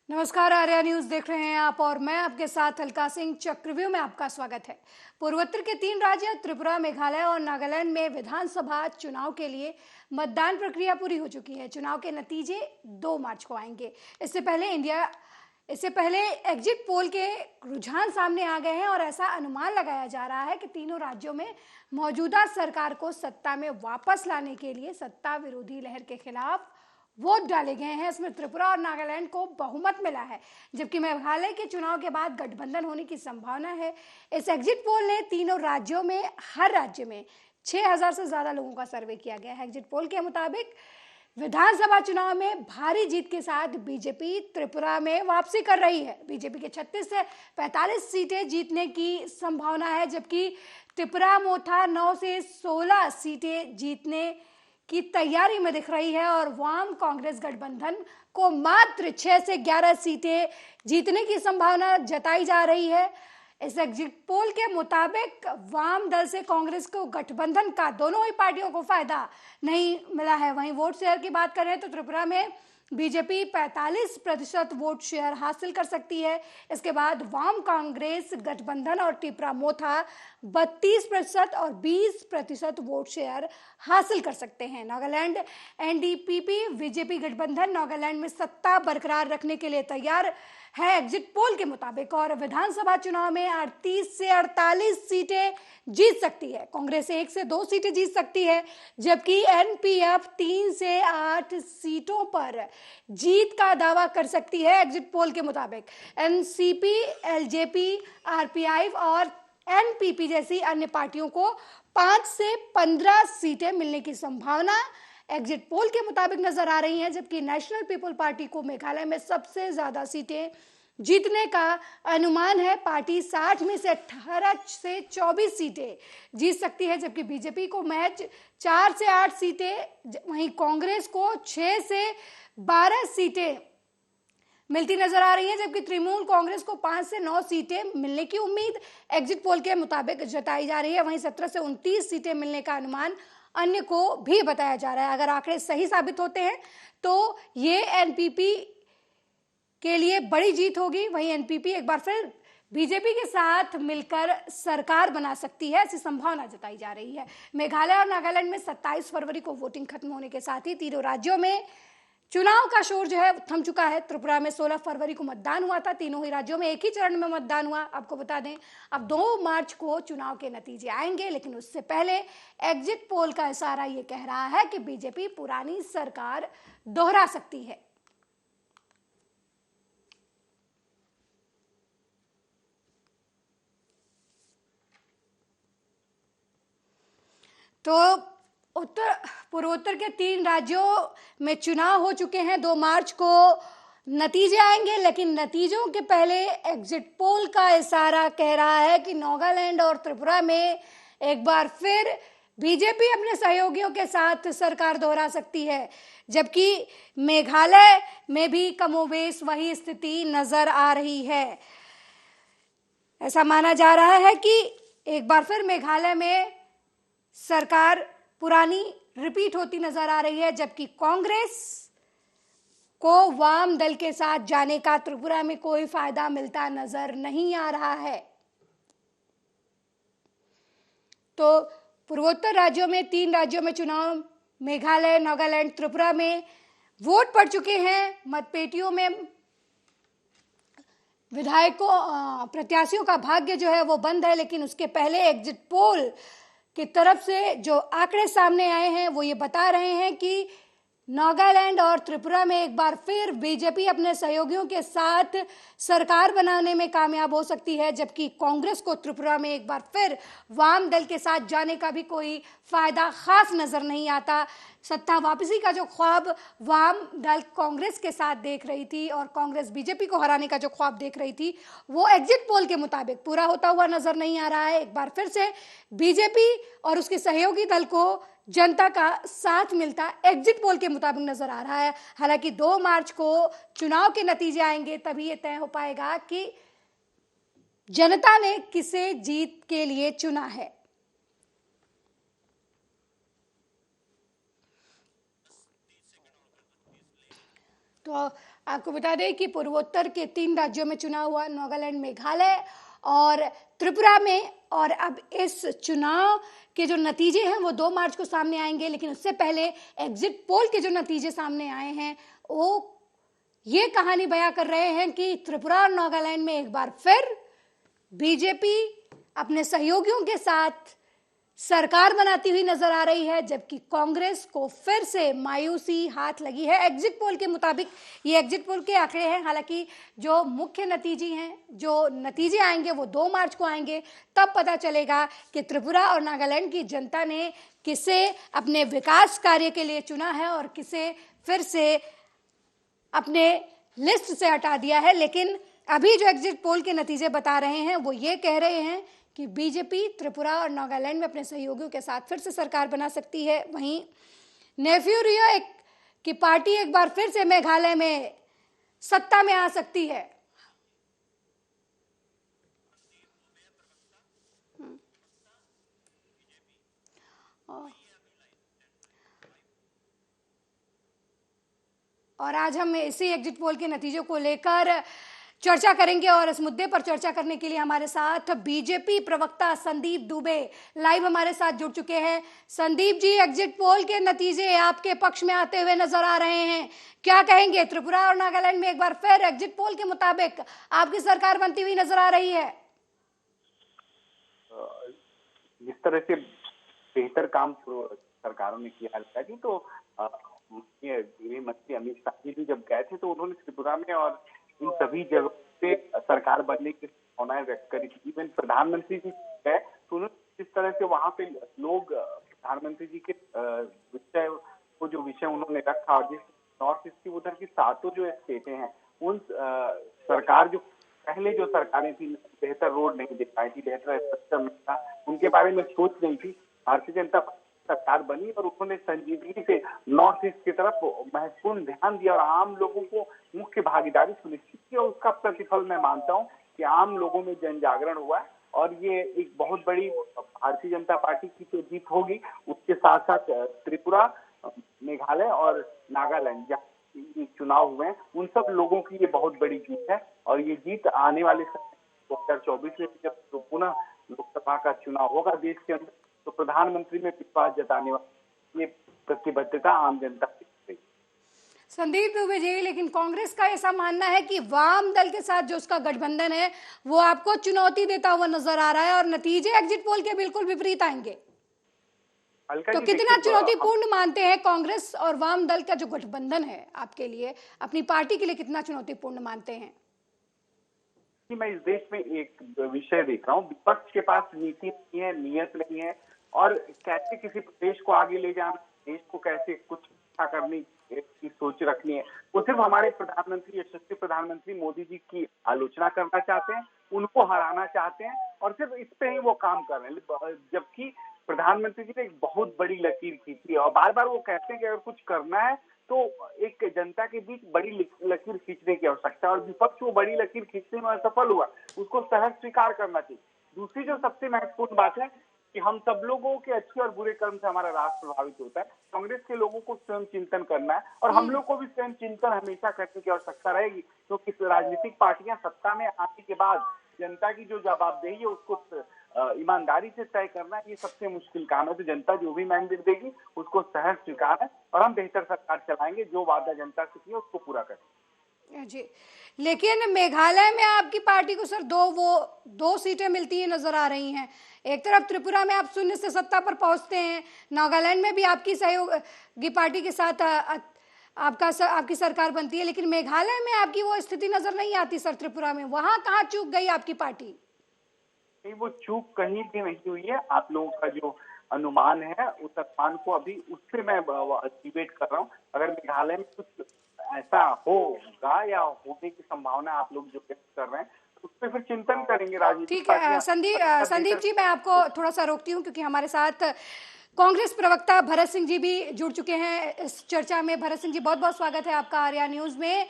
नमस्कार, आर्या न्यूज देख रहे हैं आप और मैं आपके साथ अलका सिंह। चक्रव्यूह में आपका स्वागत है। पूर्वोत्तर के 3 राज्य त्रिपुरा, मेघालय और नागालैंड में विधानसभा चुनाव के लिए मतदान प्रक्रिया पूरी हो चुकी है। चुनाव के नतीजे 2 मार्च को आएंगे। इससे पहले एग्जिट पोल के रुझान सामने आ गए हैं और ऐसा अनुमान लगाया जा रहा है कि तीनों राज्यों में मौजूदा सरकार को सत्ता में वापस लाने के लिए सत्ता विरोधी लहर के खिलाफ वोट डाले गए हैं। इसमें त्रिपुरा और नागालैंड को बहुमत मिला है, जबकि मेघालय के चुनाव के बाद गठबंधन होने की संभावना है। इस एग्जिट पोल ने तीनों राज्यों में हर राज्य में 6000 से ज्यादा लोगों का सर्वे किया गया है। एग्जिट पोल के मुताबिक विधानसभा चुनाव में भारी जीत के साथ बीजेपी त्रिपुरा में वापसी कर रही है। बीजेपी के 36 से 45 सीटें जीतने की संभावना है, जबकि त्रिपुरा मोथा 9 से 16 सीटें जीतने की तैयारी में दिख रही है और वाम कांग्रेस गठबंधन को मात्र 6 से 11 सीटें जीतने की संभावना जताई जा रही है। इस एग्जिट पोल के मुताबिक वाम दल से कांग्रेस को गठबंधन का दोनों ही पार्टियों को फायदा नहीं मिला है। वहीं वोट शेयर की बात करें तो त्रिपुरा में बीजेपी 45% वोट शेयर हासिल कर सकती है। इसके बाद वाम कांग्रेस गठबंधन और त्रिपुरा मोथा 32% और 20% वोट शेयर हासिल कर सकते हैं। नागालैंड एनडीपीपी बीजेपी गठबंधन नागालैंड में सत्ता बरकरार रखने के लिए तैयार है एग्जिट पोल के मुताबिक, और विधानसभा चुनाव में 38 से 48 सीटें जीत सकती है। कांग्रेस 1 से 2 सीटें जीत सकती है, जबकि एनपीएफ 3 से 8 सीटों पर जीत का दावा कर सकती है। एग्जिट पोल के मुताबिक एनसीपी, एलजेपी, आरपीआई और एनपीपी जैसी अन्य पार्टियों को 5 से 15 सीटें मिलने की संभावना एग्जिट पोल के मुताबिक नजर आ रही है, जबकि नेशनल पीपल पार्टी को मेघालय में सबसे ज्यादा सीटें जीतने का अनुमान है। पार्टी 60 में से 18 से 24 सीटें जीत सकती है, जबकि बीजेपी को महज 4 से 8 सीटें, वहीं कांग्रेस को 6 से 12 सीटें मिलती नजर आ रही है, जबकि तृणमूल कांग्रेस को 5 से 9 सीटें मिलने की उम्मीद एग्जिट पोल के मुताबिक जताई जा रही है। वहीं 17 से 29 सीटें मिलने का अनुमान अन्य को भी बताया जा रहा है। अगर आंकड़े सही साबित होते हैं तो ये एनपीपी के लिए बड़ी जीत होगी। वहीं एनपीपी एक बार फिर बीजेपी के साथ मिलकर सरकार बना सकती है, ऐसी संभावना जताई जा रही है। मेघालय और नागालैंड में 27 फरवरी को वोटिंग खत्म होने के साथ ही तीनों राज्यों में चुनाव का शोर जो है थम चुका है। त्रिपुरा में 16 फरवरी को मतदान हुआ था। तीनों ही राज्यों में एक ही चरण में मतदान हुआ। आपको बता दें, अब 2 मार्च को चुनाव के नतीजे आएंगे, लेकिन उससे पहले एग्जिट पोल का इशारा ये कह रहा है कि बीजेपी पुरानी सरकार दोहरा सकती है। तो पूर्वोत्तर के 3 राज्यों में चुनाव हो चुके हैं। 2 मार्च को नतीजे आएंगे, लेकिन नतीजों के पहले एग्जिट पोल का इशारा कह रहा है कि नागालैंड और त्रिपुरा में एक बार फिर बीजेपी अपने सहयोगियों के साथ सरकार दोहरा सकती है, जबकि मेघालय में भी कमोबेश वही स्थिति नजर आ रही है। ऐसा माना जा रहा है कि एक बार फिर मेघालय में सरकार पुरानी रिपीट होती नजर आ रही है, जबकि कांग्रेस को वाम दल के साथ जाने का त्रिपुरा में कोई फायदा मिलता नजर नहीं आ रहा है। तो पूर्वोत्तर राज्यों में 3 राज्यों में चुनाव, मेघालय, नागालैंड, त्रिपुरा में वोट पड़ चुके हैं। मतपेटियों में विधायकों प्रत्याशियों का भाग्य जो है वो बंद है, लेकिन उसके पहले एग्जिट पोल की तरफ से जो आंकड़े सामने आए हैं वो ये बता रहे हैं कि नागालैंड और त्रिपुरा में एक बार फिर बीजेपी अपने सहयोगियों के साथ सरकार बनाने में कामयाब हो सकती है, जबकि कांग्रेस को त्रिपुरा में एक बार फिर वाम दल के साथ जाने का भी कोई फायदा खास नजर नहीं आता। सत्ता वापसी का जो ख्वाब वाम दल कांग्रेस के साथ देख रही थी और कांग्रेस बीजेपी को हराने का जो ख्वाब देख रही थी, वो एग्जिट पोल के मुताबिक पूरा होता हुआ नजर नहीं आ रहा है। एक बार फिर से बीजेपी और उसके सहयोगी दल को जनता का साथ मिलता एग्जिट पोल के मुताबिक नजर आ रहा है। हालांकि 2 मार्च को चुनाव के नतीजे आएंगे, तभी यह तय हो पाएगा कि जनता ने किसे जीत के लिए चुना है। तो आपको बता दें कि पूर्वोत्तर के 3 राज्यों में चुनाव हुआ, नागालैंड, मेघालय और त्रिपुरा में। और अब इस चुनाव के जो नतीजे हैं वो 2 मार्च को सामने आएंगे, लेकिन उससे पहले एग्जिट पोल के जो नतीजे सामने आए हैं वो ये कहानी बयां कर रहे हैं कि त्रिपुरा और नागालैंड में एक बार फिर बीजेपी अपने सहयोगियों के साथ सरकार बनाती हुई नजर आ रही है, जबकि कांग्रेस को फिर से मायूसी हाथ लगी है। एग्जिट पोल के मुताबिक, ये एग्जिट पोल के आंकड़े हैं, हालांकि जो मुख्य नतीजे हैं, जो नतीजे आएंगे वो 2 मार्च को आएंगे। तब पता चलेगा कि त्रिपुरा और नागालैंड की जनता ने किसे अपने विकास कार्य के लिए चुना है और किसे फिर से अपने लिस्ट से हटा दिया है। लेकिन अभी जो एग्जिट पोल के नतीजे बता रहे हैं वो ये कह रहे हैं कि बीजेपी त्रिपुरा और नागालैंड में अपने सहयोगियों के साथ फिर से सरकार बना सकती है। वहीं नेफ्यू रियो की पार्टी एक बार फिर से मेघालय में सत्ता में आ सकती है। और आज हम इसी एग्जिट पोल के नतीजों को लेकर चर्चा करेंगे और इस मुद्दे पर चर्चा करने के लिए हमारे साथ बीजेपी प्रवक्ता संदीप दुबे लाइव हमारे साथ जुड़ चुके हैं। संदीप जी, एग्जिट पोल के नतीजे आपके पक्ष में आते हुए नजर आ रहे हैं, क्या कहेंगे? त्रिपुरा और नागालैंड में एक बार फिर एग्जिट पोल के मुताबिक आपकी सरकार बनती हुई नजर आ रही है। जिस तरह से बेहतर काम सरकारों ने किया है तो गृह मंत्री अमित शाह जी भी जब गए थे तो उन्होंने त्रिपुरा में और इन सभी जगहों पे सरकार बनने की संभावनाएं व्यक्त करी थी। इवन प्रधानमंत्री जी गए तो उन्होंने जिस तरह से वहां पे लोग प्रधानमंत्री जी के विषय को जो विषय उन्होंने रखा और जिस नॉर्थ ईस्ट की उधर की 7 जो स्टेटें हैं उन सरकार जो पहले जो सरकारें थी बेहतर रोड नहीं दे पाई थी, बेहतर स्ट्रक्चर नहीं था, उनके बारे में सोच नहीं थी। भारतीय जनता पार्टी सरकार बनी और उन्होंने संजीवनी से नॉर्थ ईस्ट की तरफ महत्वपूर्ण ध्यान दिया और आम लोगों को मुख्य भागीदारी सुनिश्चित की और उसका प्रतिफल मैं मानता हूं कि आम लोगों में जन जागरण हुआ और ये एक बहुत बड़ी भारतीय जनता पार्टी की तो जीत होगी। उसके साथ साथ त्रिपुरा, मेघालय और नागालैंड जहाँ चुनाव हुए हैं उन सब लोगों की ये बहुत बड़ी जीत है और ये जीत आने वाले 2024 में जब पुनः लोकसभा का चुनाव होगा देश के अंदर तो प्रधानमंत्री में विश्वास जताने वाली ये प्रतिबद्धता आम जनता की। संदीप दुबे जी, लेकिन कांग्रेस का ऐसा मानना है कि वाम दल के साथ जो उसका गठबंधन है वो आपको चुनौती देता हुआ नजर आ रहा है और नतीजे एग्जिट पोल के बिल्कुल विपरीत आएंगे। तो कितना चुनौतीपूर्ण मानते हैं कांग्रेस और वाम दल का जो गठबंधन है आपके लिए, अपनी पार्टी के लिए कितना चुनौतीपूर्ण मानते हैं? मैं इस देश में एक विषय देख रहा हूँ, विपक्ष के पास नीति नहीं है, नियत नहीं है और कैसे किसी प्रदेश को आगे ले जाना, देश को कैसे कुछ अच्छा करने की सोच रखनी है। वो सिर्फ हमारे प्रधानमंत्री, यशस्वी प्रधानमंत्री मोदी जी की आलोचना करना चाहते हैं, उनको हराना चाहते हैं और सिर्फ इस पे ही वो काम कर रहे हैं। जबकि प्रधानमंत्री जी ने एक बहुत बड़ी लकीर खींची है और बार बार वो कहते हैं कि अगर कुछ करना है तो एक जनता के बीच बड़ी लकीर खींचने की आवश्यकता है और विपक्ष वो बड़ी लकीर खींचने में असफल हुआ, उसको सहज स्वीकार करना चाहिए। दूसरी जो सबसे महत्वपूर्ण बात है कि हम सब लोगों के अच्छे और बुरे कर्म से हमारा राष्ट्र प्रभावित होता है। कांग्रेस के लोगों को स्वयं चिंतन करना है और हम लोग को भी स्वयं चिंतन हमेशा करने की आवश्यकता रहेगी क्योंकि राजनीतिक पार्टियां सत्ता में आने के बाद जनता की जो जवाबदेही है उसको ईमानदारी से तय करना ये सबसे मुश्किल काम है। तो जनता जो भी मैंडेट देगी उसको सहज स्वीकार है और हम बेहतर सरकार चलाएंगे, जो वादा जनता से किया उसको पूरा करेंगे जी। लेकिन मेघालय में आपकी पार्टी को सर दो सीटें मिलती ही नजर आ रही हैं। एक तरफ त्रिपुरा में आप शून्य से सत्ता पर पहुंचते हैं, नागालैंड में भी आपकी सहयोगी पार्टी के साथ आपकी सरकार बनती है, लेकिन मेघालय में आपकी वो स्थिति नजर नहीं आती सर। त्रिपुरा में वहां कहाँ चूक गई आपकी पार्टी? नहीं, वो चूक कहीं भी नहीं हुई है। आप लोगों का जो अनुमान है उस अनुमान को अभी उससे मैं डिबेट कर रहा हूँ। अगर मेघालय में कुछ ऐसा होगा या होने की संभावना आप लोग जो व्यक्त कर रहे हैं उस पर फिर चिंतन करेंगे राजनीतिक। ठीक है संदीप जी, मैं आपको थोड़ा सा रोकती हूँ क्योंकि हमारे साथ कांग्रेस प्रवक्ता भरत सिंह जी भी जुड़ चुके हैं इस चर्चा में। भरत सिंह जी, बहुत बहुत स्वागत है आपका आर्या न्यूज में।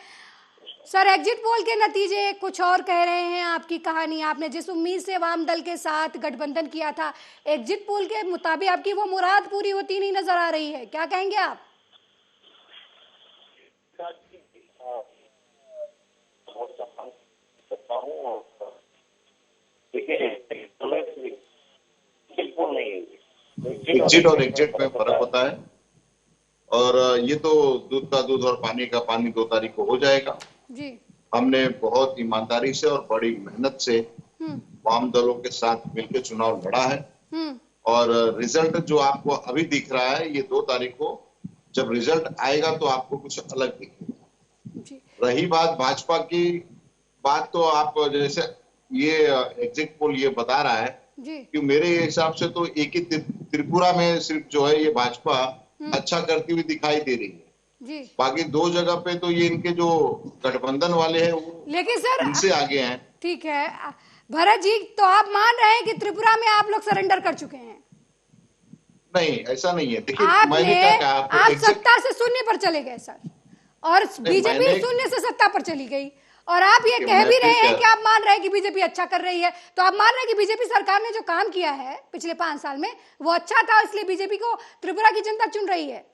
सर, एग्जिट पोल के नतीजे कुछ और कह रहे हैं, आपकी कहानी, आपने जिस उम्मीद से वाम दल के साथ गठबंधन किया था, एग्जिट पोल के मुताबिक आपकी वो मुराद पूरी होती नहीं नजर आ रही है, क्या कहेंगे आप? एग्जिट और एग्जिट में फर्क होता है। और ये तो दूध का दूध और पानी का पानी 2 तारीख को हो जाएगा जी। हमने बहुत ईमानदारी से और बड़ी मेहनत से वाम दलों के साथ मिलकर चुनाव लड़ा है और रिजल्ट जो आपको अभी दिख रहा है ये 2 तारीख को जब रिजल्ट आएगा तो आपको कुछ अलग दिखेगा। रही बात भाजपा की बात, तो आप जैसे ये एग्जिट पोल ये बता रहा है कि मेरे हिसाब से तो एक ही त्रिपुरा में सिर्फ जो है ये भाजपा अच्छा करती हुई दिखाई दे रही है जी। बाकी 2 जगह पे तो ये इनके जो गठबंधन वाले हैं वो लेकिन सर इनसे आगे हैं। ठीक है भरत जी, तो आप मान रहे हैं कि त्रिपुरा में आप लोग सरेंडर कर चुके हैं? नहीं, ऐसा नहीं है। देखिए मैंने कहा आप सत्ता से शून्य पर चले गए सर, और बीजेपी शून्य से सत्ता पर चली गई, और आप ये कह भी रहे हैं कि आप मान रहे हैं कि बीजेपी अच्छा कर रही है। तो आप मान रहे हैं कि बीजेपी सरकार ने जो काम किया है पिछले 5 साल में वो अच्छा था, इसलिए बीजेपी को त्रिपुरा की जनता चुन रही है?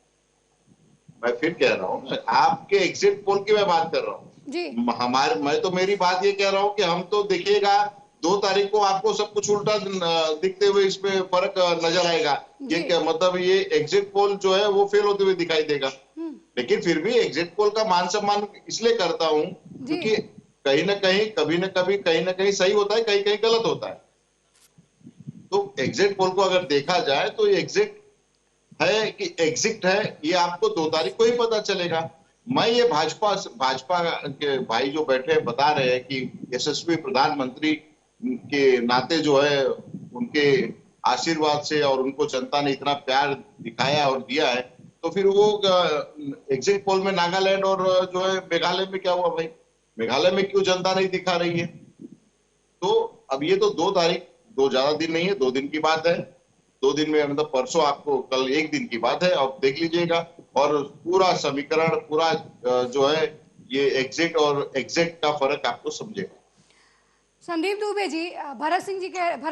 मैं फिर कह रहा हूँ, आपके एग्जिट पोल की मैं बात कर रहा हूँ जी। मैं तो मेरी बात ये कह रहा हूँ कि हम तो देखिएगा 2 तारीख को आपको सब कुछ उल्टा दिखते हुए इसमें फर्क नजर आएगा। ये क्या मतलब, ये एग्जिट पोल जो है वो फेल होते हुए दिखाई देगा। लेकिन फिर भी एग्जिट पोल का मान सम्मान इसलिए करता हूँ क्योंकि कहीं ना कहीं कभी ना कभी कहीं ना कहीं सही होता है, कहीं कहीं गलत होता है। तो एग्जिट पोल को अगर देखा जाए तो ये एग्जिट है कि एग्जिट है ये आपको 2 तारीख को ही पता चलेगा। मैं ये भाजपा के भाई जो बैठे बता रहे हैं कि यशस्वी प्रधानमंत्री के नाते जो है उनके आशीर्वाद से और उनको जनता ने इतना प्यार दिखाया और दिया है, तो फिर वो एग्जिट पोल में नागालैंड और जो है मेघालय में क्या हुआ भाई? मेघालय में क्यों जनता नहीं दिखा रही है? तो अब ये तो 2 तारीख, 2 ज्यादा दिन नहीं है, 2 दिन की बात है। 2 दिन में मतलब परसों आपको, कल 1 दिन की बात है, अब देख लीजिएगा और पूरा समीकरण पूरा जो है ये एग्जिट और एग्जिट का फर्क आपको समझेगा। संदीप दुबे जी, भरत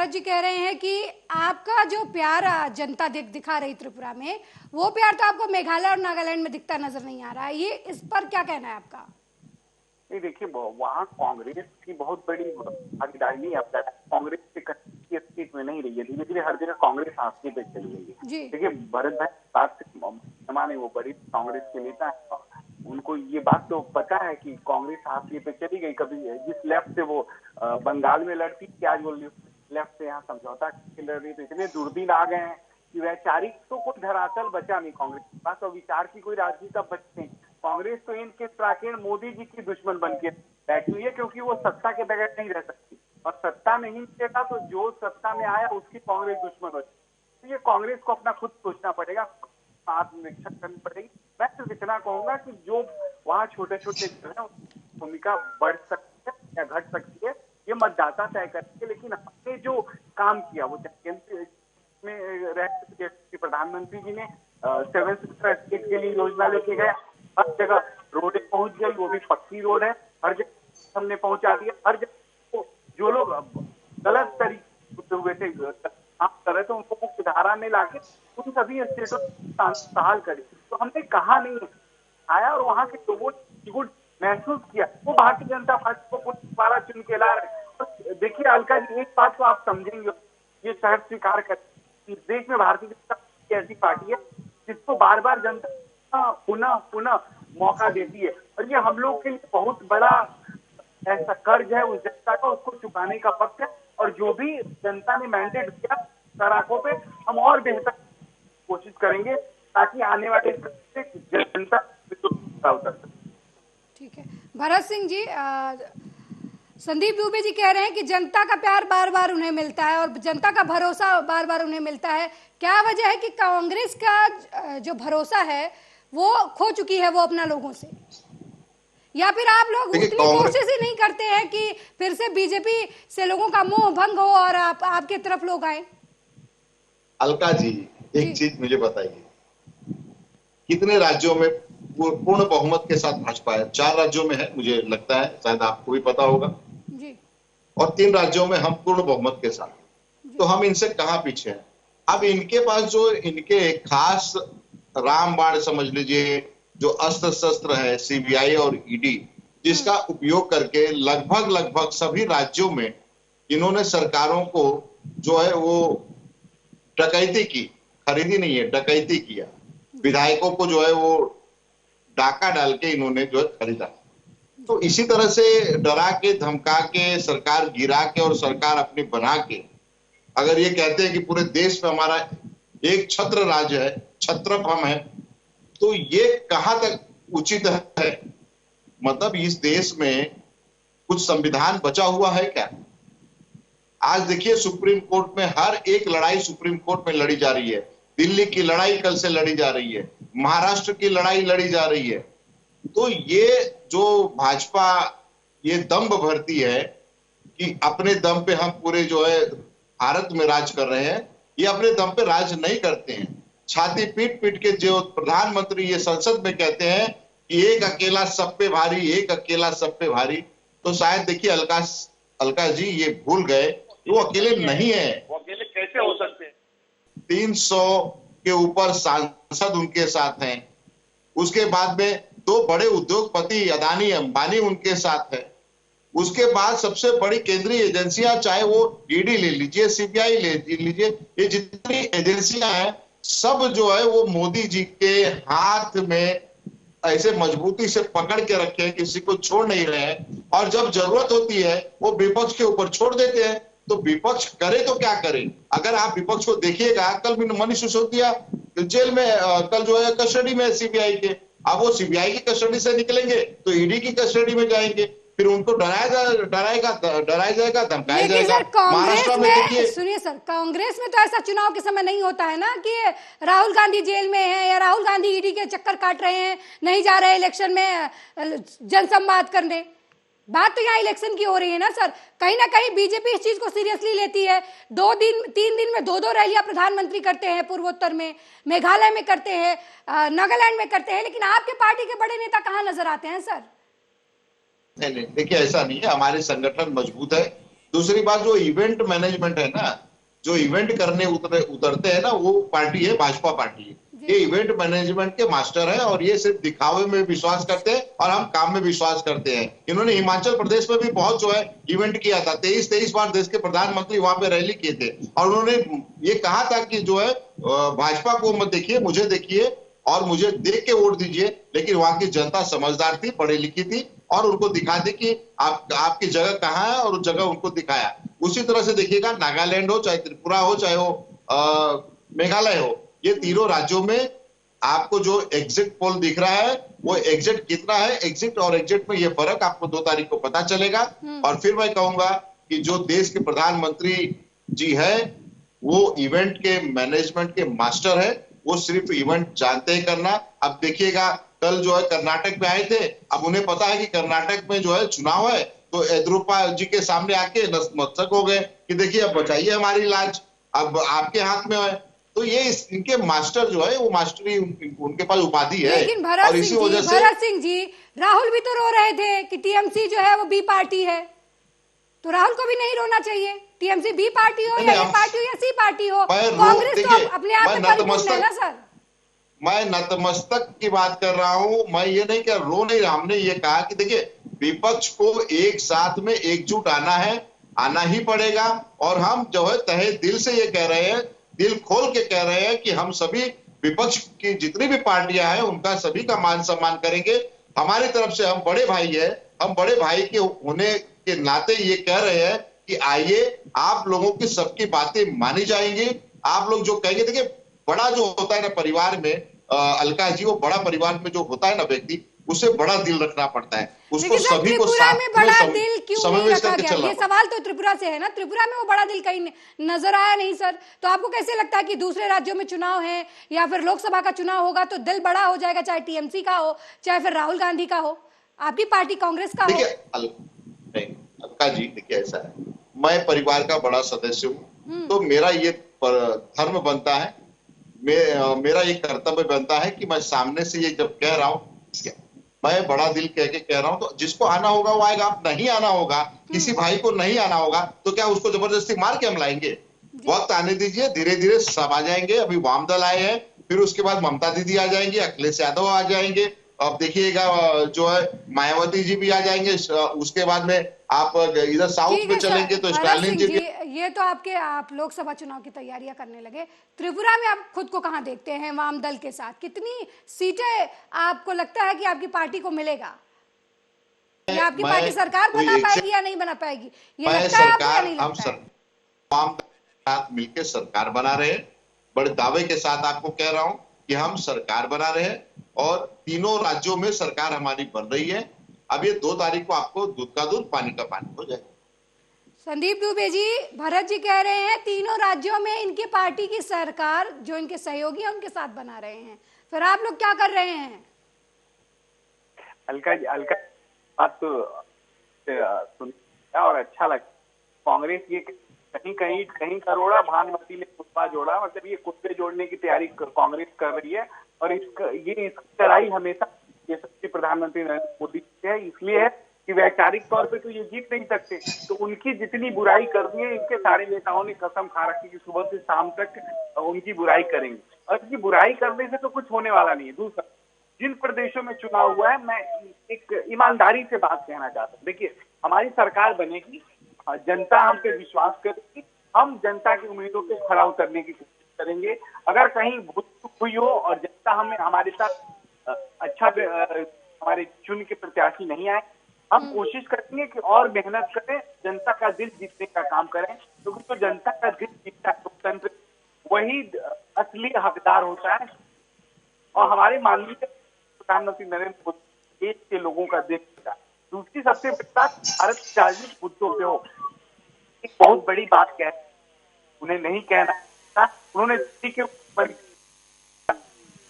जी कह रहे हैं कि आपका जो प्यार जनता दिखा रही त्रिपुरा में, वो प्यार तो आपको मेघालय और नागालैंड में दिखता नजर नहीं आ रहा है। ये इस पर क्या कहना है आपका? नहीं देखिए, वहाँ कांग्रेस की बहुत बड़ी भागीदारी नहीं है। कांग्रेस के अस्तित्व में नहीं रही है, धीरे धीरे हर जगह कांग्रेस हाशिए पे चली गई है। देखिए भरत भाई बात से माने, वो बड़ी कांग्रेस के नेता है, उनको ये बात तो पता है कि कांग्रेस हाशिए पे चली गई। कभी जिस लेफ्ट से वो बंगाल में लड़ती थी, आज वो लेफ्ट से यहाँ समझौता लड़ रही, तो इतने दूरबीन आ गए हैं कि वैचारिक तो कोई धरातल बचा नहीं कांग्रेस के पास, और विचार की कोई राजनीति अब बची नहीं। कांग्रेस तो इनके प्राचीन मोदी जी की दुश्मन बन के बैठी हुई है, क्योंकि वो सत्ता के बगैर नहीं रह सकती, और सत्ता नहीं मिलेगा तो जो सत्ता में आया उसकी कांग्रेस दुश्मन हो। तो ये कांग्रेस को अपना खुद सोचना पड़ेगा, आत्मनिरीक्षण करनी पड़ेगी। मैं सिर्फ इतना कहूंगा कि जो वहाँ छोटे छोटे जो है भूमिका बढ़ सकती है या घट सकती है, ये मतदाता तय करेंगे। लेकिन हमने जो काम किया वो केंद्र में रह प्रधानमंत्री जी ने 7 स्टेट के लिए योजना लेके गए, हर जगह रोडें पहुंच गई, वो भी पक्की रोड है, हर जगह हमने पहुंचा दिया। हर जगह जो लोग गलत तरीके हुए थे काम कर रहे थे उनको मुख्य धारा में लाके उन सभी स्टेटों बहाल करे। तो हमने कहा नहीं आया, और वहां के लोगों ने गुड महसूस किया, वो भारतीय जनता पार्टी को दोबारा चुन के ला रहे। देखिए अलका जी, एक बात को आप समझेंगे, ये शहर स्वीकार कर, इस देश में भारतीय जनता पार्टी ऐसी पार्टी है जिसको बार बार जनता पुनः मौका देती है, और ये हम लोग के लिए बहुत बड़ा ऐसा कर्ज है उस जनता का, उसको चुकाने का वक्त है। और जो भी जनता ने मैंडेट दिया सराखों पे, हम और बेहतर कोशिश करेंगे ताकि आने वाले जनता उतर सके। ठीक है भरत सिंह जी, संदीप दुबे जी कह रहे हैं कि जनता का प्यार बार बार उन्हें मिलता है और जनता का भरोसा बार बार उन्हें मिलता है। क्या वजह है कि कांग्रेस का जो भरोसा है वो खो चुकी है वो अपना लोगों से, या फिर आप लोग उतनी कोशिश ही नहीं करते हैं कि फिर से बीजेपी से लोगों का मोह भंग हो और आपके तरफ लोग आए? अलका जी, एक चीज मुझे बताइए, कितने राज्यों में पूर्ण बहुमत के साथ भाजपा है? 4 राज्यों में है, मुझे लगता है, शायद आपको भी पता होगा जी। और 3 राज्यों में हम पूर्ण बहुमत के साथ, तो हम इनसे कहां पीछे हैं? अब इनके पास जो इनके खास रामबाण समझ लीजिए, जो अस्त्र शस्त्र है सीबीआई और ईडी, जिसका उपयोग करके लगभग सभी राज्यों में इन्होंने सरकारों को जो है वो डकैती की, खरीदी नहीं है, डकैती किया। विधायकों को जो है वो डाका डाल के इन्होंने जो है खरीदा। तो इसी तरह से डरा के धमका के सरकार गिरा के और सरकार अपनी बना के अगर ये कहते हैं कि पूरे देश में हमारा एक छत्र राज्य है, छत्रप हम है, तो ये कहां तक उचित है? मतलब इस देश में कुछ संविधान बचा हुआ है क्या? आज देखिए सुप्रीम कोर्ट में हर एक लड़ाई सुप्रीम कोर्ट में लड़ी जा रही है। दिल्ली की लड़ाई कल से लड़ी जा रही है, महाराष्ट्र की लड़ाई लड़ी जा रही है। तो ये जो भाजपा ये दंभ भरती है कि अपने दम पे हम पूरे जो है भारत में राज कर रहे हैं, ये अपने दम पे राज नहीं करते हैं। छाती पीट पीट के जो प्रधानमंत्री ये संसद में कहते हैं कि एक अकेला सब पे भारी, एक अकेला सब पे भारी, तो शायद देखिए अलका जी ये भूल गए वो अकेले नहीं है। वो अकेले कैसे हो सकते हैं? 300 के ऊपर सांसद उनके साथ हैं। उसके बाद में 2 बड़े उद्योगपति अदानी अंबानी उनके साथ है। उसके बाद सबसे बड़ी केंद्रीय एजेंसियां, चाहे वो ईडी ले लीजिए, सीबीआई ले लीजिए, ये जितनी एजेंसियां हैं सब जो है वो मोदी जी के हाथ में ऐसे मजबूती से पकड़ के रखे हैं, किसी को छोड़ नहीं रहे हैं। और जब जरूरत होती है वो विपक्ष के ऊपर छोड़ देते हैं। तो विपक्ष करे तो क्या करे? अगर आप विपक्ष को देखिएगा, कल भी मनीष सिसोदिया जेल में, कल जो है कस्टडी में सीबीआई के, अब वो सीबीआई की कस्टडी से निकलेंगे तो ईडी की कस्टडी में जाएंगे, फिर उनको डराया जाएगा, धमकाया जाएगा। महाराष्ट्र में देखिए, सुनिए सर, कांग्रेस में तो ऐसा चुनाव के समय नहीं होता है ना कि राहुल गांधी जेल में है या राहुल गांधी ईडी के चक्कर काट रहे हैं, नहीं जा रहे इलेक्शन में जनसंवाद करने। बात तो यहाँ इलेक्शन की हो रही है ना सर। कहीं ना कहीं बीजेपी इस चीज को सीरियसली लेती है। 3 दिन में 2 रैलियां प्रधानमंत्री करते हैं, पूर्वोत्तर में, मेघालय में करते हैं, नागालैंड में करते हैं, लेकिन आपके पार्टी के बड़े नेता कहाँ नजर आते हैं सर? नहीं, देखिए ऐसा नहीं है, हमारे संगठन मजबूत है। दूसरी बात, जो इवेंट मैनेजमेंट है ना, जो इवेंट करने उतरते हैं ना, वो पार्टी है भाजपा पार्टी। ये इवेंट मैनेजमेंट के मास्टर है और ये सिर्फ दिखावे में विश्वास करते हैं और हम काम में विश्वास करते हैं। इन्होंने हिमाचल प्रदेश में भी बहुत जो है इवेंट किया था, 23 बार देश के प्रधानमंत्री वहां पे रैली किए थे और उन्होंने ये कहा था कि जो है भाजपा को मत देखिए, मुझे देखिए और मुझे देख के वोट दीजिए। लेकिन वहां की जनता समझदार थी, पढ़ी लिखी थी और उनको दिखा दी कि आपकी जगह कहाँ है और उस जगह उनको दिखाया। उसी तरह से देखिएगा, नागालैंड हो, चाहे त्रिपुरा हो, चाहे वो मेघालय हो, ये तीनों राज्यों में आपको जो एग्जिट पोल दिख रहा है वो एग्जिट कितना है, एग्जिट और एग्जिट में ये फर्क आपको 2 तारीख को पता चलेगा। और फिर मैं कहूंगा कि जो देश के प्रधानमंत्री जी है वो इवेंट के मैनेजमेंट के मास्टर है, वो सिर्फ इवेंट जानते ही करना। अब देखिएगा, कल जो है कर्नाटक में आए थे, अब उन्हें पता है कि कर्नाटक में जो है चुनाव है, तो येदियुरप्पा जी के सामने आके नतमस्तक हो गए कि देखिए अब बचाइए हमारी लाज, अब आपके हाथ में है। तो ये इनके मास्टर जो है वो मास्टरी उनके पास उपाधि है। लेकिन भरत सिंह जी, राहुल भी तो रो रहे थे कि टीएमसी जो है वो बी पार्टी है, तो राहुल को भी नहीं रोना चाहिए। टीएमसी बी पार्टी हो या ए पार्टी हो या सी पार्टी हो, कांग्रेस तो अपने आप में परिपूर्ण है ना सर। मैं नतमस्तक की बात कर रहा हूं, मैं ये नहीं कह रो नहीं रहा। हमने ये कहा कि देखिए विपक्ष को एक साथ में एकजुट आना है, आना ही पड़ेगा। और हम जो है तहे दिल से ये कह रहे हैं, दिल खोल के कह रहे हैं कि हम सभी विपक्ष की जितनी भी पार्टियां हैं उनका सभी का मान सम्मान करेंगे। हमारी तरफ से हम बड़े भाई है, हम बड़े भाई के होने के नाते ये कह रहे हैं कि आइए, आप लोगों की सबकी बातें मानी जाएंगी। आप लोग जो कहेंगे, देखिए बड़ा जो होता है ना परिवार में, अलका जी, वो बड़ा परिवार में जो होता है ना व्यक्ति, उसे बड़ा दिल रखना पड़ता है, उसको सभी को साथ में बड़ा दिल क्यों नहीं रखा गया? ये सवाल तो त्रिपुरा से है ना, त्रिपुरा में वो बड़ा दिल कहीं नजर आया नहीं सर। तो आपको कैसे लगता है कि दूसरे राज्यों में चुनाव है या फिर लोकसभा का चुनाव होगा तो दिल बड़ा हो जाएगा, चाहे टीएमसी का हो चाहे फिर राहुल गांधी का हो, आपकी पार्टी कांग्रेस का हो? अलका जी, देखिए ऐसा है, मैं परिवार का बड़ा सदस्य हूँ, तो मेरा ये धर्म बनता है, मेरा ये कर्तव्य बनता है कि मैं सामने से ये जब कह रहा हूँ, मैं बड़ा दिल कह के कह रहा हूं, तो जिसको आना होगा वो आएगा। आप नहीं आना होगा, किसी भाई को नहीं आना होगा, तो क्या उसको जबरदस्ती मार के हम लाएंगे? वक्त आने दीजिए, धीरे धीरे सब आ जाएंगे। अभी वाम दल आए हैं, फिर उसके बाद ममता दीदी आ जाएंगी, अखिलेश यादव आ जाएंगे अब देखिएगा जो है मायावती जी भी आ जाएंगे, उसके बाद में आप इधर साउथ ठीक में है चलेंगे तो भरत स्टालिन सिंह जी जी, भी। ये तो आप लोकसभा चुनाव की तैयारियां करने लगे। त्रिपुरा में आप खुद को कहां देखते हैं वाम दल के साथ? कितनी सीटें आपको लगता है कि आपकी पार्टी को मिलेगा, या आपकी पार्टी मैं सरकार कोई बना पाएगी एग्जैक्ट, या नहीं बना पाएगी? ये मैं लगता है आपको या सरकार, नहीं हम लगता सर है? तमाम साथ मिलकर सरकार बना रहे हैं। बड़े दावे के साथ आपको कह रहा हूं कि हम सरकार बना रहे हैं और तीनों राज्यों में सरकार हमारी बन रही है। अब ये 2 तारीख को आपको दूध का दूध पानी का पानी हो जाएगा। संदीप दुबे जी, भरत जी कह रहे हैं तीनों राज्यों में इनकी पार्टी की सरकार, जो इनके सहयोगी हैं उनके साथ बना रहे हैं, फिर आप लोग क्या कर रहे हैं? अलका बात तो सुन और अच्छा लगा। कांग्रेस ये कहीं करोड़ा भानुमति ने कुत्ता जोड़ा, मतलब ये कुत्ते जोड़ने की तैयारी कांग्रेस कर रही है। और इसकी लड़ाई हमेशा यशस्वी प्रधानमंत्री नरेंद्र मोदी से है, इसलिए है कि वैचारिक तौर पे तो ये जीत नहीं सकते, तो उनकी जितनी बुराई करनी है इनके सारे नेताओं ने कसम खा रखी कि सुबह से शाम तक उनकी बुराई करेंगे, और इनकी बुराई करने से तो कुछ होने वाला नहीं है। दूसरा, जिन प्रदेशों में चुनाव हुआ है, मैं एक ईमानदारी से बात कहना चाहता हूँ। देखिए, हमारी सरकार बनेगी, जनता हम पे विश्वास करेगी, हम जनता की उम्मीदों पे खरा उतरने की कोशिश करेंगे। अगर कहीं भूल चूक हुई हो और जनता हमें हमारे साथ हमारे चुन के प्रत्याशी नहीं आए, हम कोशिश करेंगे कि और मेहनत करें, जनता का दिल जीतने का काम करें, क्योंकि तो जनता का दिल जीतता लोकतंत्र, वही असली हकदार होता है। और हमारे माननीय प्रधानमंत्री नरेंद्र मोदी देश के लोगों का दिल जीता। दूसरी सबसे बड़ी बात, भारत के राजनीतिक मुद्दों पे हो, एक बहुत बड़ी बात कह, उन्हें नहीं कहना था, उन्होंने दिल्ली के ऊपर,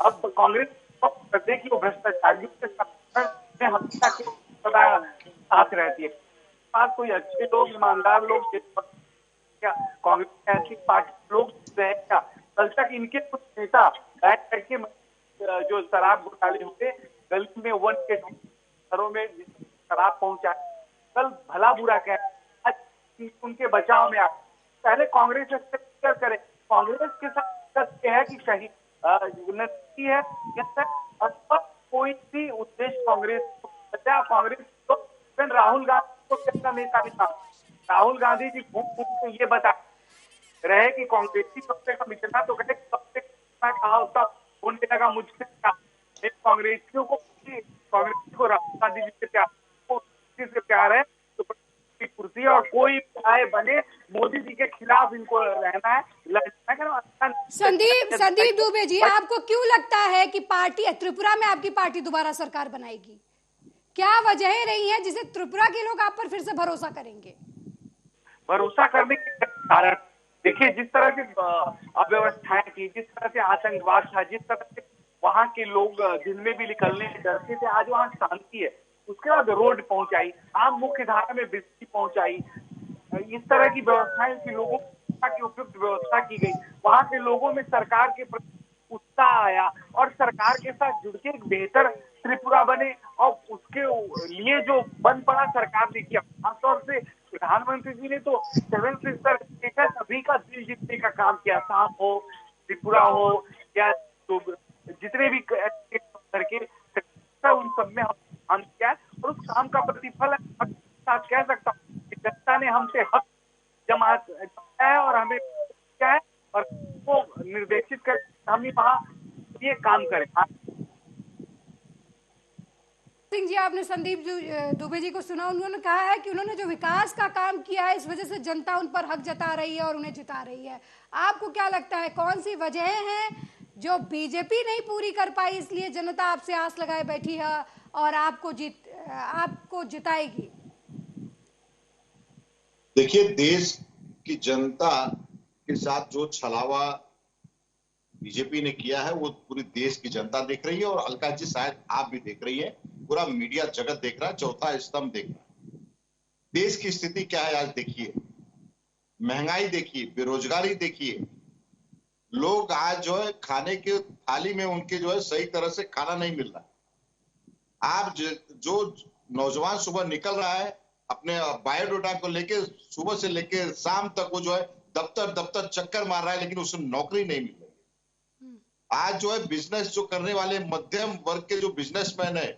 अब कांग्रेस करते कि वो भ्रष्टाचारियों के साथ हमेशा के सदा साथ रहती है। पास कोई अच्छे लोग, ईमानदार लोग क्या कांग्रेस ऐसी पार्टी लोग रहे क्या? कल तक इनके कुछ नेता बैठ करके जो शराब घोटाले हुए, गली में 1 के घरों में शराब पहुंचा, कल भला बुरा कह, आज उनके बचाव में आ। पहले कांग्रेस से करे, कांग्रेस के साथ है कि कहीं उन्नति है, कोई भी उद्देश्य कांग्रेस कांग्रेस तो राहुल गांधी को कैसा नेता भी था। राहुल गांधी जी घूम ये बता रहे कि कांग्रेसी सबसे कम इतना तो कहते सबसे कहा होता, बोलने लगा मुझसे कांग्रेसियों को, कांग्रेस को राहुल गांधी जी से प्यार है तो कुर्सी, और कोई आए बने मोदी जी के खिलाफ इनको रहना है, लड़ना है। संदीप दुबे जी, आपको क्यों लगता है कि पार्टी त्रिपुरा में आपकी पार्टी दोबारा सरकार बनाएगी? क्या वजहें रही हैं जिसे त्रिपुरा के लोग आप पर फिर से भरोसा करेंगे? भरोसा करने के कारण देखिए, जिस तरह से अव्यवस्थाएं थी, जिस तरह से आतंकवाद था, जिस तरह से वहां के लोग दिन में भी निकलने से डरते थे, आज वहां शांति है। उसके बाद रोड पहुंचाई, आम मुख्य धारा में बिजली पहुंचाई, इस तरह की व्यवस्थाएं की लोगों की उपयुक्त व्यवस्था की गई, वहां के लोगों में सरकार के प्रति उत्साह आया और सरकार के साथ जुड़ के एक बेहतर त्रिपुरा बने, और उसके लिए जो बन पड़ा सरकार ने किया। खासतौर से प्रधानमंत्री जी ने तो 7 सिस्टर सभी का दिल जीतने का काम किया, आसाम हो, त्रिपुरा हो, या तो जितने भी करके उन सब में हम किया, और उस काम का प्रतिफल कह सकता हूँ कि जनता ने हमसे हक जमा है और हमें क्या है, और वो निर्देशित कर हम ही वहां ये काम करें। सिंह जी, आपने संदीप दुबे जी को सुना, उन्होंने कहा है कि उन्होंने जो विकास का काम किया है, इस वजह से जनता उन पर हक जता रही है और उन्हें जिता रही है। आपको क्या लगता है, कौन सी वजहें हैं जो बीजेपी नहीं पूरी कर पाई, इसलिए जनता आपसे आस लगाए बैठी है और आपको जिताएगी? देखिए, देश की जनता के साथ जो छलावा बीजेपी ने किया है वो पूरी देश की जनता देख रही है, और अलका जी शायद आप भी देख रही है, पूरा मीडिया जगत देख रहा है, चौथा स्तंभ देख रहा है। देश की स्थिति क्या है आज देखिए, महंगाई देखिए, बेरोजगारी देखिए, लोग आज जो है खाने के थाली में उनके जो है सही तरह से खाना नहीं मिल रहा। आप जो नौजवान सुबह निकल रहा है अपने बायोडाटा को लेके, सुबह से लेके शाम तक वो जो है दफ्तर चक्कर मार रहा है, लेकिन उसे नौकरी नहीं मिल रही। आज जो है बिजनेस जो करने वाले मध्यम वर्ग के जो बिजनेसमैन है,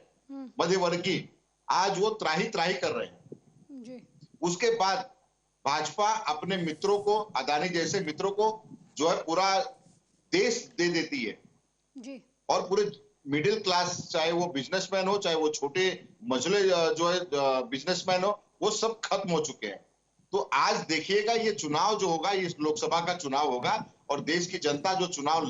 मध्य वर्गीय, आज वो त्राही त्राही कर रहे हैं। जी उसके बाद भाजपा अपने मित्रों को, अदानी जैसे मित्रों को जो है पूरा देश दे देती है जी और पूरे मिडिल क्लास, चाहे वो बिजनेसमैन हो, चाहे वो छोटे मझले जो है बिजनेसमैन हो, वो सब खत्म हो चुके हैं। तो आज देखिएगा ये चुनाव जो होगा, ये लोकसभा का चुनाव होगा और देश की जनता जो चुनाव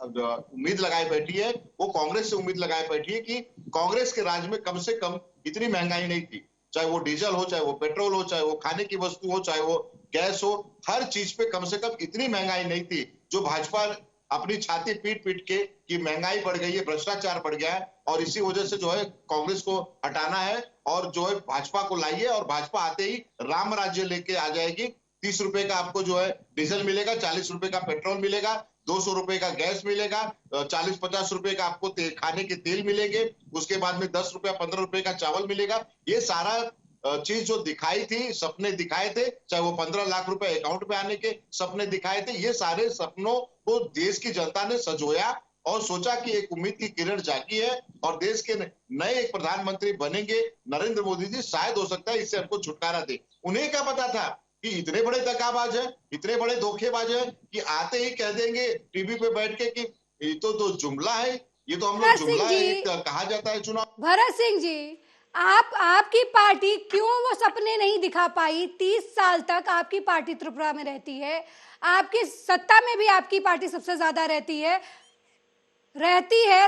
उम्मीद लगाए बैठी है, वो कांग्रेस से उम्मीद लगाए बैठी है कि कांग्रेस के राज में कम से कम इतनी महंगाई नहीं थी। चाहे वो डीजल हो, चाहे वो पेट्रोल हो, चाहे वो खाने की वस्तु हो, चाहे वो गैस हो, हर चीज पे कम से कम इतनी महंगाई नहीं थी जो भाजपा अपनी छाती पीट पीट के कि महंगाई बढ़ गई है, भ्रष्टाचार बढ़ गया है और इसी वजह से जो है कांग्रेस को हटाना है और जो है भाजपा को लाइए और भाजपा आते ही राम राज्य लेके आ जाएगी। 30 रुपए का आपको जो है डीजल मिलेगा, 40 रुपए का पेट्रोल मिलेगा, 200 रुपए का गैस मिलेगा, 40-50 रुपए का आपको खाने के तेल मिलेंगे, उसके बाद में 10 रुपया 15 रुपए का चावल मिलेगा। ये सारा चीज जो दिखाई थी, सपने दिखाए थे, चाहे वो 15 लाख रुपए अकाउंट पे आने के सपने दिखाए थे, ये सारे सपनों को देश की जनता ने सजोया और सोचा कि एक उम्मीद की किरण जागी है और देश के नए एक प्रधानमंत्री बनेंगे नरेंद्र मोदी जी, शायद हो सकता है इससे हमको छुटकारा दे। उन्हें क्या पता था कि इतने बड़े दगाबाज है, इतने बड़े धोखेबाज है कि आते ही कह देंगे टीवी पे बैठ के कि ये तो जुमला है, ये तो हम लोग जुमला है, कहा जाता है चुनाव। भरत सिंह जी, आपकी पार्टी क्यों वो सपने नहीं दिखा पाई? 30 साल तक आपकी पार्टी त्रिपुरा में रहती है, आपकी सत्ता में भी आपकी पार्टी सबसे ज्यादा रहती है,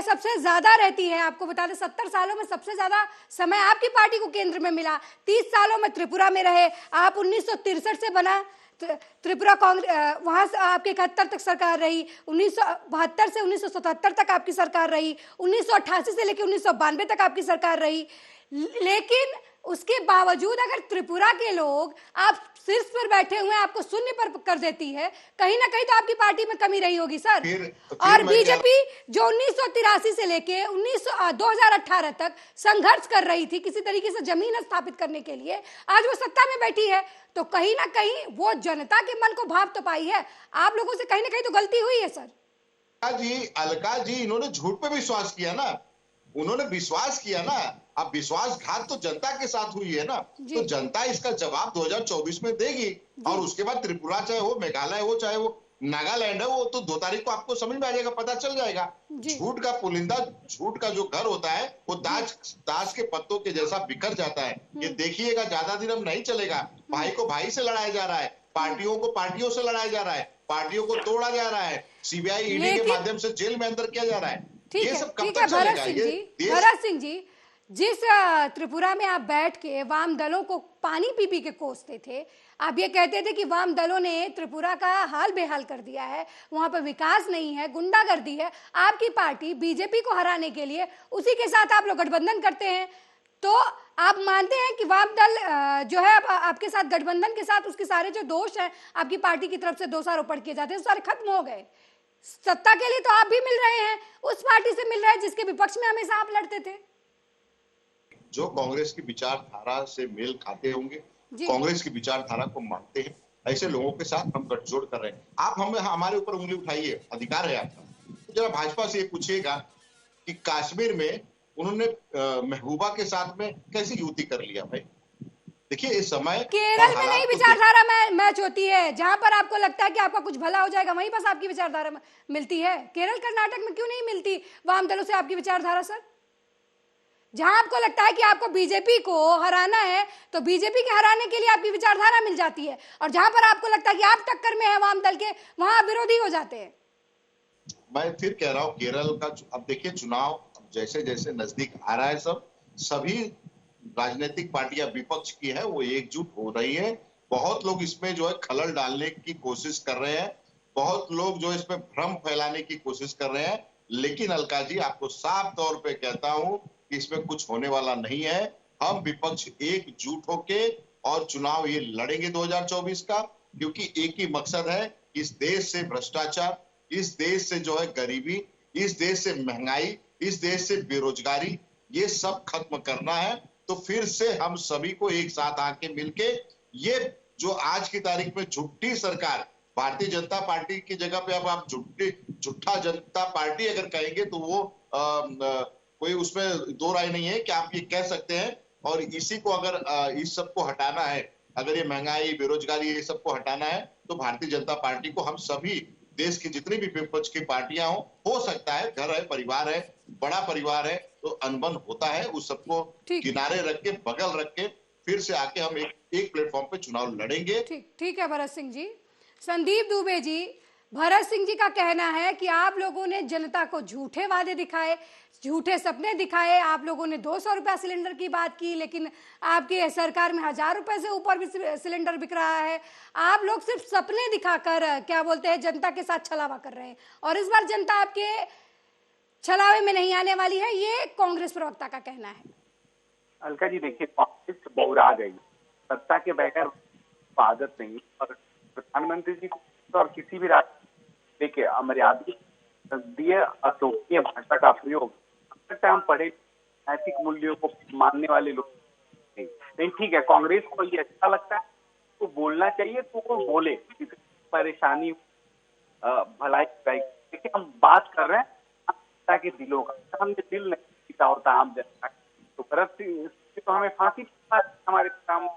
सबसे ज्यादा रहती है। आपको बता दें 70 सालों में सबसे ज्यादा समय आपकी पार्टी को केंद्र में मिला। 30 सालों में त्रिपुरा में रहे आप। 1963 से बना त्रिपुरा कांग्रेस, वहां से आपके 71 तक सरकार रही, 1972 से 1977 तक आपकी सरकार रही, 1988 से लेकर 1992 तक आपकी सरकार रही। लेकिन उसके बावजूद अगर त्रिपुरा के लोग आप शीर्ष पर बैठे हुए आपको शून्य पर कर देती है, कहीं ना कहीं तो आपकी पार्टी में कमी रही होगी सर। और बीजेपी जो 1983 से लेके 2018 तक संघर्ष कर रही थी किसी तरीके से जमीन स्थापित करने के लिए, आज वो सत्ता में बैठी है, तो कहीं ना कहीं वो जनता के मन को भाव तो पाई है। आप लोगों से कहीं ना कहीं तो गलती हुई है सर। अलका जी इन्होंने झूठ पे विश्वास किया ना, उन्होंने विश्वास किया ना। अब विश्वासघात तो जनता के साथ हुई है ना, तो जनता इसका जवाब 2024 में देगी और उसके बाद त्रिपुरा चाहे हो, मेघालय हो, चाहे वो नागालैंड है, वो तो 2 तारीख को आपको समझ में आ जाएगा, पता चल जाएगा। झूठ का पुलिंदा, झूठ का जो घर होता है वो ताश के पत्तों के जैसा बिखर जाता है। ये देखिएगा ज्यादा दिन अब नहीं चलेगा। भाई को भाई से लड़ाया जा रहा है, पार्टियों को पार्टियों से लड़ाया जा रहा है, पार्टियों को तोड़ा जा रहा है, सीबीआई ईडी के माध्यम से जेल में अंदर किया जा रहा है। ये सब कब तक चलेगा? भरत सिंह जी, जिस त्रिपुरा में आप बैठ के वाम दलों को पानी पी पी के कोसते थे, आप ये कहते थे कि वाम दलों ने त्रिपुरा का हाल बेहाल कर दिया है, वहां पर विकास नहीं है, गुंडागर्दी है। आपकी पार्टी बीजेपी को हराने के लिए उसी के साथ आप लोग गठबंधन करते हैं, तो आप मानते हैं कि वाम दल जो है आपके साथ गठबंधन के साथ उसके सारे जो दोष हैं आपकी पार्टी की तरफ से दोषारोपण किए जाते हैं सारे खत्म हो गए? सत्ता के लिए तो आप भी मिल रहे हैं, उस पार्टी से मिल रहे हैं जिसके विपक्ष में हमेशा आप लड़ते थे। जो कांग्रेस की विचारधारा से मेल खाते होंगे, कांग्रेस की विचारधारा को मानते हैं, ऐसे लोगों के साथ हम गठजोड़ कर रहे हैं। आप हमारे ऊपर उंगली उठाइए, अधिकार है आपका। तो जरा भाजपा से ये पूछिएगा कि कश्मीर में उन्होंने महबूबा के साथ में कैसी युति कर लिया भाई? देखिए इस समय केरल में नहीं विचारधारा मैच होती है, जहां पर आपको लगता है कि आपका कुछ भला हो जाएगा वहीं बस आपकी विचारधारा मिलती है। केरल कर्नाटक में क्यों नहीं मिलती वाम दलों से आपकी विचारधारा सर? जहां आपको लगता है कि आपको बीजेपी को हराना है तो बीजेपी के हराने के लिए आपकी विचारधारा मिल जाती है, और जहां पर आपको लगता है कि आप टक्कर में है वाम दल के, वहां आप विरोधी हो जाते हैं। मैं फिर कह रहा हूं केरल का अब देखिए चुनाव जैसे जैसे नजदीक आ रहा है, सभी राजनीतिक पार्टियां विपक्ष की है वो एकजुट हो रही है। बहुत लोग इसमें जो है खलल डालने की कोशिश कर रहे हैं, बहुत लोग जो इसमें भ्रम फैलाने की कोशिश कर रहे हैं, लेकिन अलका जी आपको साफ तौर पे कहता हूं कि इसमें कुछ होने वाला नहीं है। हम विपक्ष एकजुट होके और चुनाव ये लड़ेंगे 2024 का, क्योंकि एक ही मकसद है, इस देश से भ्रष्टाचार, इस देश से जो है गरीबी, इस देश से महंगाई, इस देश से बेरोजगारी, ये सब खत्म करना है। तो फिर से हम सभी को एक साथ आके मिलके ये जो आज की तारीख में झूठी सरकार भारतीय जनता पार्टी की जगह पे अब आप झूठा जनता पार्टी अगर कहेंगे तो वो कोई उसमें दो राय नहीं है कि आप ये कह सकते हैं। और इसी को अगर इस सबको हटाना है, अगर ये महंगाई बेरोजगारी ये सबको हटाना है, तो भारतीय जनता पार्टी को हम सभी देश की जितनी भी विपक्ष की पार्टियां हो सकता है घर है, परिवार है, बड़ा परिवार है, तो अनबन होता है, उस सबको किनारे रख के, बगल रख के फिर से आके हम एक प्लेटफॉर्म पे चुनाव लड़ेंगे। ठीक है भरत सिंह जी। संदीप दुबे जी, भरत सिंह जी का कहना है कि आप लोगों ने जनता को झूठे वादे दिखाए, झूठे सपने दिखाए। आप लोगों ने 200 रुपया सिलेंडर की बात की, लेकिन आपकी सरकार में 1000 रुपए से ऊपर भी सिलेंडर बिक रहा है। आप लोग सिर्फ सपने दिखाकर क्या बोलते हैं जनता के साथ छलावा कर रहे हैं, और इस बार जनता आपके छलावे में नहीं आने वाली है, ये कांग्रेस प्रवक्ता का कहना है। अलका जी देखिए, कांग्रेस बहुरा गई, सत्ता के बगैर आदत नहीं। और प्रधानमंत्री जी को और किसी भी राज्य देखिए अमर्यादित अशोभनीय भाषा का प्रयोग, हम पढ़े नैतिक मूल्यों को मानने वाले लोग नहीं। लेकिन ठीक है, कांग्रेस को ये अच्छा लगता है तो बोलना चाहिए तो वो बोले, परेशानी भलाई। देखिए हम बात कर रहे हैं जनता के दिलों का, हमने दिल नहीं जीता होता आम जनता। तो भरत सिंह तो हमें फांसी हमारे काम।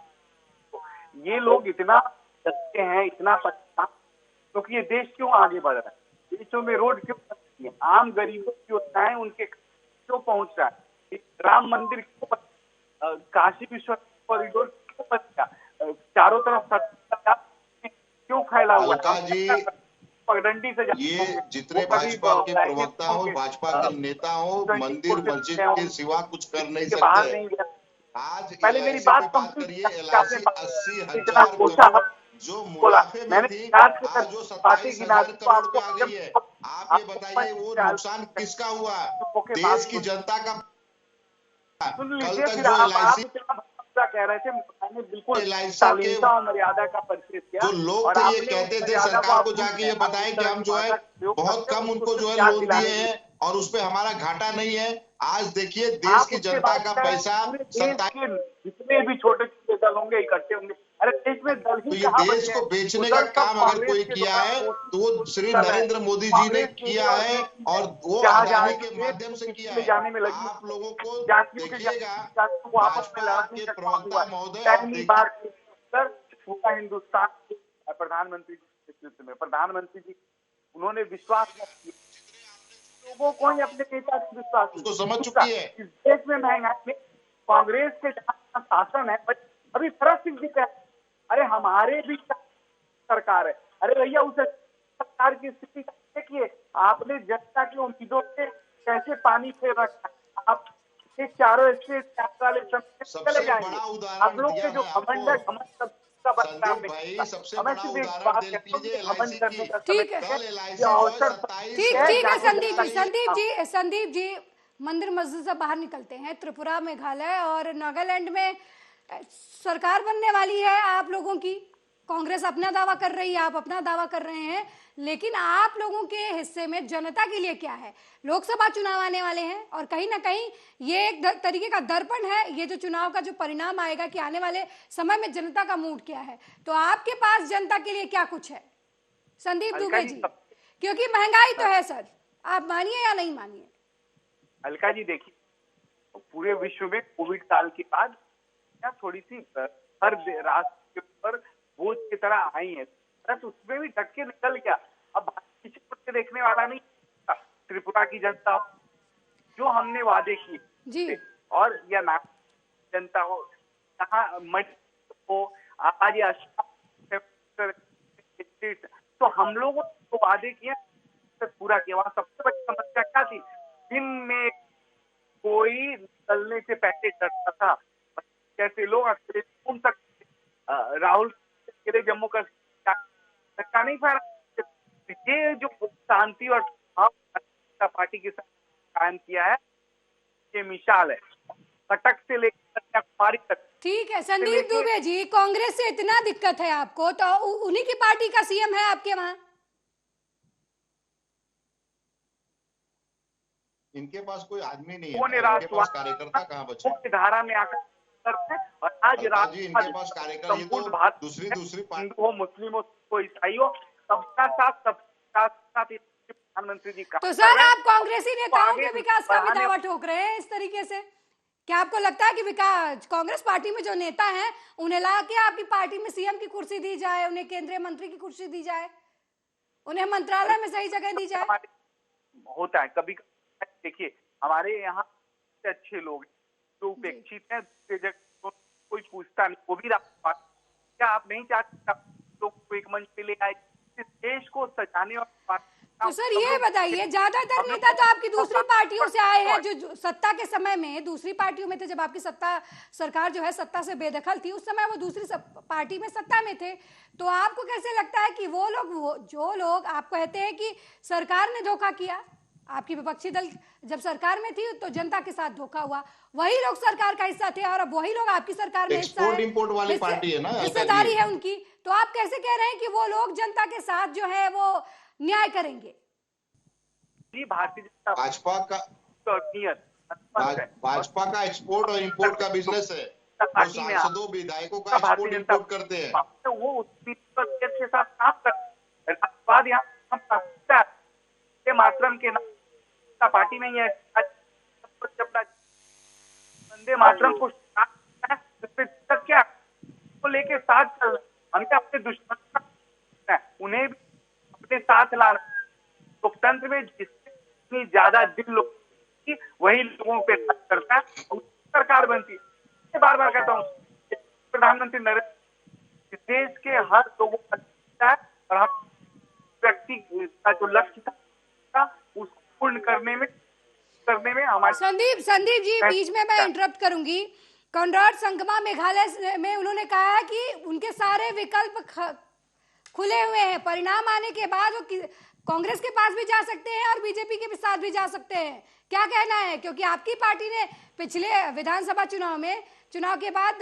ये लोग इतना डरते हैं, इतना परेशान, क्योंकि तो ये देश क्यों आगे बढ़ रहा है, देशों में रोड क्यों बन रही है, आम गरीबों की योजनाएं उनके क्यों पहुंच रहा है, राम मंदिर क्यों, काशी विश्वनाथ कॉरिडोर क्यों बन गया, चारों तरफ क्यों फैला हुआ है। पगडंडी से ये जितने भाजपा के प्रवक्ता हो, भाजपा के नेता हो, मंदिर मस्जिद के सिवा कुछ कर नहीं सकते। आज पहले मेरी बात करिए, LIC 80,000 करोड़ जो मुनाफे में थी, आज जो 27,000 करोड़ पे आ गई है। आप ये बताइए वो नुकसान किसका हुआ? देश की जनता का। कल तक जो LIC कह रहे थे, मैंने बिल्कुल शालीनता और मर्यादा का परिचय किया। जो लोग थे ये कहते थे सरकार को जाके ये बताएं कि हम जो है बहुत कम उनको जो है लोन दिए हैं और उसपे हमारा घाटा नहीं है। आज देखिए देश की जनता का पैसा जितने भी छोटे छोटे दल होंगे इकट्ठे होंगे, अरे देश में दल ही तो ये देश को बेचने का काम अगर कोई किया है तो वो श्री नरेंद्र मोदी जी ने किया है, और वो अदानी के माध्यम से किया है। आप लोगों को देखिएगा, भाजपा के प्रवक्ता महोदय पूरा हिंदुस्तान प्रधानमंत्री जी के नेतृत्व में, प्रधानमंत्री जी उन्होंने विश्वास किया, लोगों को ही अपने नेता से विश्वास उसको समझ चुकी है। इस देश में महंगाई में कांग्रेस के जहां शासन है, अभी भरत सिंह जी कहते अरे हमारे भी सरकार है। अरे भैया उस सरकार की स्थिति देखिए, आपने जनता की उम्मीदों से कैसे पानी फेर रखा। आप चारों स्टेट वाले चले जाएंगे, आप लोग के जो घमंड है, घमंड भाई सबसे बड़ा उदाहरण देख लीजिए LIC की। ठीक है संदीप जी मंदिर मस्जिद से बाहर निकलते हैं। त्रिपुरा, मेघालय और नागालैंड में सरकार बनने वाली है आप लोगों की। कांग्रेस अपना दावा कर रही है, आप अपना दावा कर रहे हैं, लेकिन आप लोगों के हिस्से में जनता के लिए क्या है? लोकसभा चुनाव आने वाले हैं और कहीं ना कहीं ये एक तरीके का दर्पण है, ये जो चुनाव का जो परिणाम आएगा कि आने वाले समय में जनता का मूड क्या है। तो आपके पास जनता के लिए क्या कुछ है संदीप दुबे जी? क्योंकि महंगाई तो है सर, आप मानिए या नहीं मानिए। अलका जी देखिए, पूरे विश्व में कोविड काल के बाद थोड़ी सी हर राष्ट्र के ऊपर बोझ की तरह आई है, तो उसमें भी ढक के निकल गया। अब पीछे के देखने वाला नहीं। त्रिपुरा की जनता जो हमने वादे किए, और या ना जनता हो, जहाँ मठ हो, आज तो हम लोगों को वादे किए पूरा किया। वहां सबसे बड़ी समस्या क्या थी? दिन में कोई निकलने से पहले डरता था, कैसे लोग अकेले घूम सकते, राहुल के जम्मू कश्मीर नहीं फैला। ये जो शांति और पार्टी के साथ कायम किया है, ये मिसाल है कटक से लेकर कन्याकुमारी तक। ठीक है संदीप दुबे जी, कांग्रेस से इतना दिक्कत है आपको, तो उन्हीं की पार्टी का सीएम है आपके वहां। इनके पास कोई आदमी नहीं है, इनके पास कार्यकर्ता कहाँ बचे? धारा में आकर और आज जी इनके पास कार्यकर्ता, ये तो दूसरी हिंदू हो, मुस्लिम हो, कोई ईसाई हो, सबका साथ सबका साथ प्रधानमंत्री जी तो सर आप कांग्रेसी नेताओं के विकास का भी दावा ठोक रहे हैं इस तरीके से? क्या आपको लगता है कि विकास कांग्रेस पार्टी में जो नेता हैं उन्हें ला के आपकी पार्टी में सीएम की कुर्सी दी जाए, उन्हें केंद्रीय मंत्री की कुर्सी दी जाए, उन्हें मंत्रालय में सही जगह दी जाए? होता है कभी देखिए हमारे यहाँ अच्छे लोग जो उपेक्षित है कोई पूछता नहीं, वो भी क्या आप नहीं चाहते लोग को एक मंच पे ले आए इस देश को सजाने और तो सर ये बताइए, ज्यादातर नेता तो आपकी दूसरी पार्टियों से आए हैं, जो सत्ता के समय में दूसरी पार्टियों में थे, जब आपकी सरकार जो है सत्ता से बेदखल थी, उस समय वो दूसरी पार्टी में सत्ता में थे। तो आपको कैसे लगता है कि वो लोग जो लोग आप कहते हैं कि सरकार ने धोखा किया, आपकी विपक्षी दल जब सरकार में थी तो जनता के साथ धोखा हुआ, वही लोग सरकार का हिस्सा थे और अब वही लोग आपकी सरकार में एक्सपोर्ट इंपोर्ट वाली पार्टी है ना, हिस्सेदारी है उनकी, तो आप कैसे कह रहे हैं कि वो लोग जनता के साथ जो है वो न्याय करेंगे? भारतीय जनता भाजपा का एक्सपोर्ट और इंपोर्ट का बिजनेस है, वो सांसदों विधायकों का एक्सपोर्ट इंपोर्ट करते हैं, तो वो के साथ काम करते हैं। बाद यहाँ मातरम के नाम पार्टी में ही है, वंदे मातरम को क्या को लेके साथ चल, हमें अपने दुश्मन उन्हें भी अपने साथ लाना। लोकतंत्र में जितनी ज्यादा दिल लोग वही लोगों पे करता है, सरकार बनती है। बार बार कहता हूँ प्रधानमंत्री नरेंद्र देश के हर लोगों का है और हम व्यक्ति का जो लक्ष्य था उसको पूर्ण करने में हमारे संदीप जी बीच में मैं इंटरप्ट करूंगी। कॉनराड संगमा मेघालय में उन्होंने कहा है कि उनके सारे विकल्प खुले हुए हैं, परिणाम आने के बाद वो कांग्रेस के पास भी जा सकते हैं और बीजेपी के साथ भी जा सकते हैं। क्या कहना है, क्योंकि आपकी पार्टी ने पिछले विधानसभा चुनाव के बाद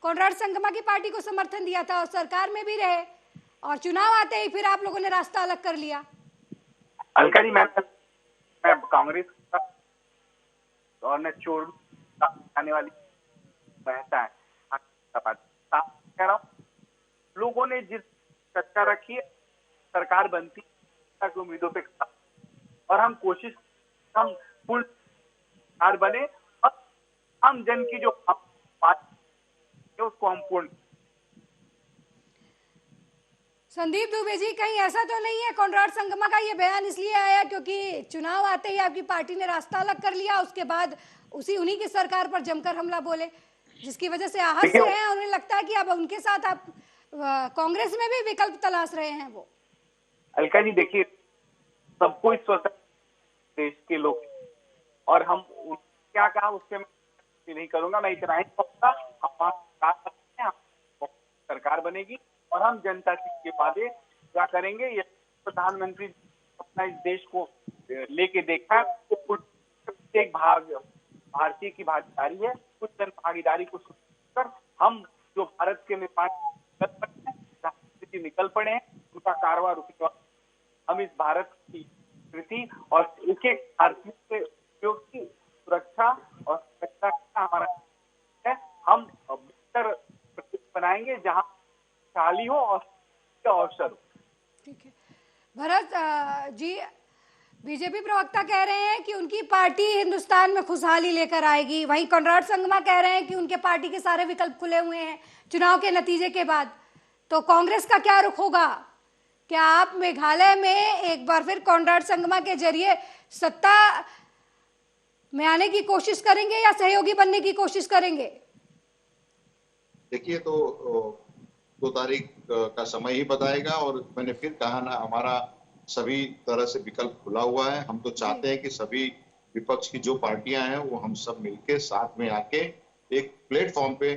कॉनराड संगमा की पार्टी को समर्थन दिया था और सरकार में भी रहे, और चुनाव आते ही फिर आप लोगों ने रास्ता अलग कर लिया। अलका जी, मैं कांग्रेस और न चोर आने वाली बहता है कह रहा हूँ, लोगों ने जिस चर्चा रखी है सरकार बनती की उम्मीदों पे और हम पूर्ण सरकार बने और हम जन की जो बात है उसको हम पूर्ण। संदीप दुबे जी, कहीं ऐसा तो नहीं है कॉनराड संगमा का ये बयान इसलिए आया क्योंकि चुनाव आते ही आपकी पार्टी ने रास्ता अलग कर लिया, उसके बाद उन्हीं की सरकार पर जमकर हमला बोले, जिसकी वजह से आहत से हैं, उन्हें लगता है कि अब उनके साथ आप कांग्रेस में भी विकल्प तलाश रहे हैं वो? अलका जी देखिए, सबको इस देश के लोग और हम क्या कहा उससे मैं नहीं करूंगा, मैं इतना ही कहूंगा हम सरकार बनेगी और हम जनता के वादे क्या करेंगे, ये प्रधानमंत्री अपना इस देश को लेके देखा, तो एक भारतीय की भागीदारी है, कुछ जन भागीदारी को कर हम जो भारत के निर्माण निकल पड़े हैं, उनका कारवां रुके, हम इस भारत की कृति और एक एक भारतीय के उपयोग की सुरक्षा और सुरक्षा हमारा है। हम बेहतर बनाएंगे जहां खुशहाली हो और अवसर हो। ठीक है भरत जी, बीजेपी प्रवक्ता कह रहे हैं कि उनकी पार्टी हिंदुस्तान में खुशहाली लेकर आएगी, वहीं कॉनराड संगमा कह रहे हैं कि उनके पार्टी के सारे विकल्प खुले हुए हैं चुनाव के नतीजे के बाद। तो कांग्रेस का क्या रुख होगा? क्या आप मेघालय में एक बार फिर कॉनराड संगमा के जरिए सत्ता में आने की कोशिश करेंगे या सहयोगी बनने की कोशिश करेंगे? देखिए, तो 2 तारीख का समय ही बताएगा, और मैंने फिर कहा ना, हमारा सभी तरह से विकल्प खुला हुआ है। हम तो चाहते हैं कि सभी विपक्ष की जो पार्टियां हैं वो हम सब मिलके साथ में आके एक प्लेटफॉर्म पे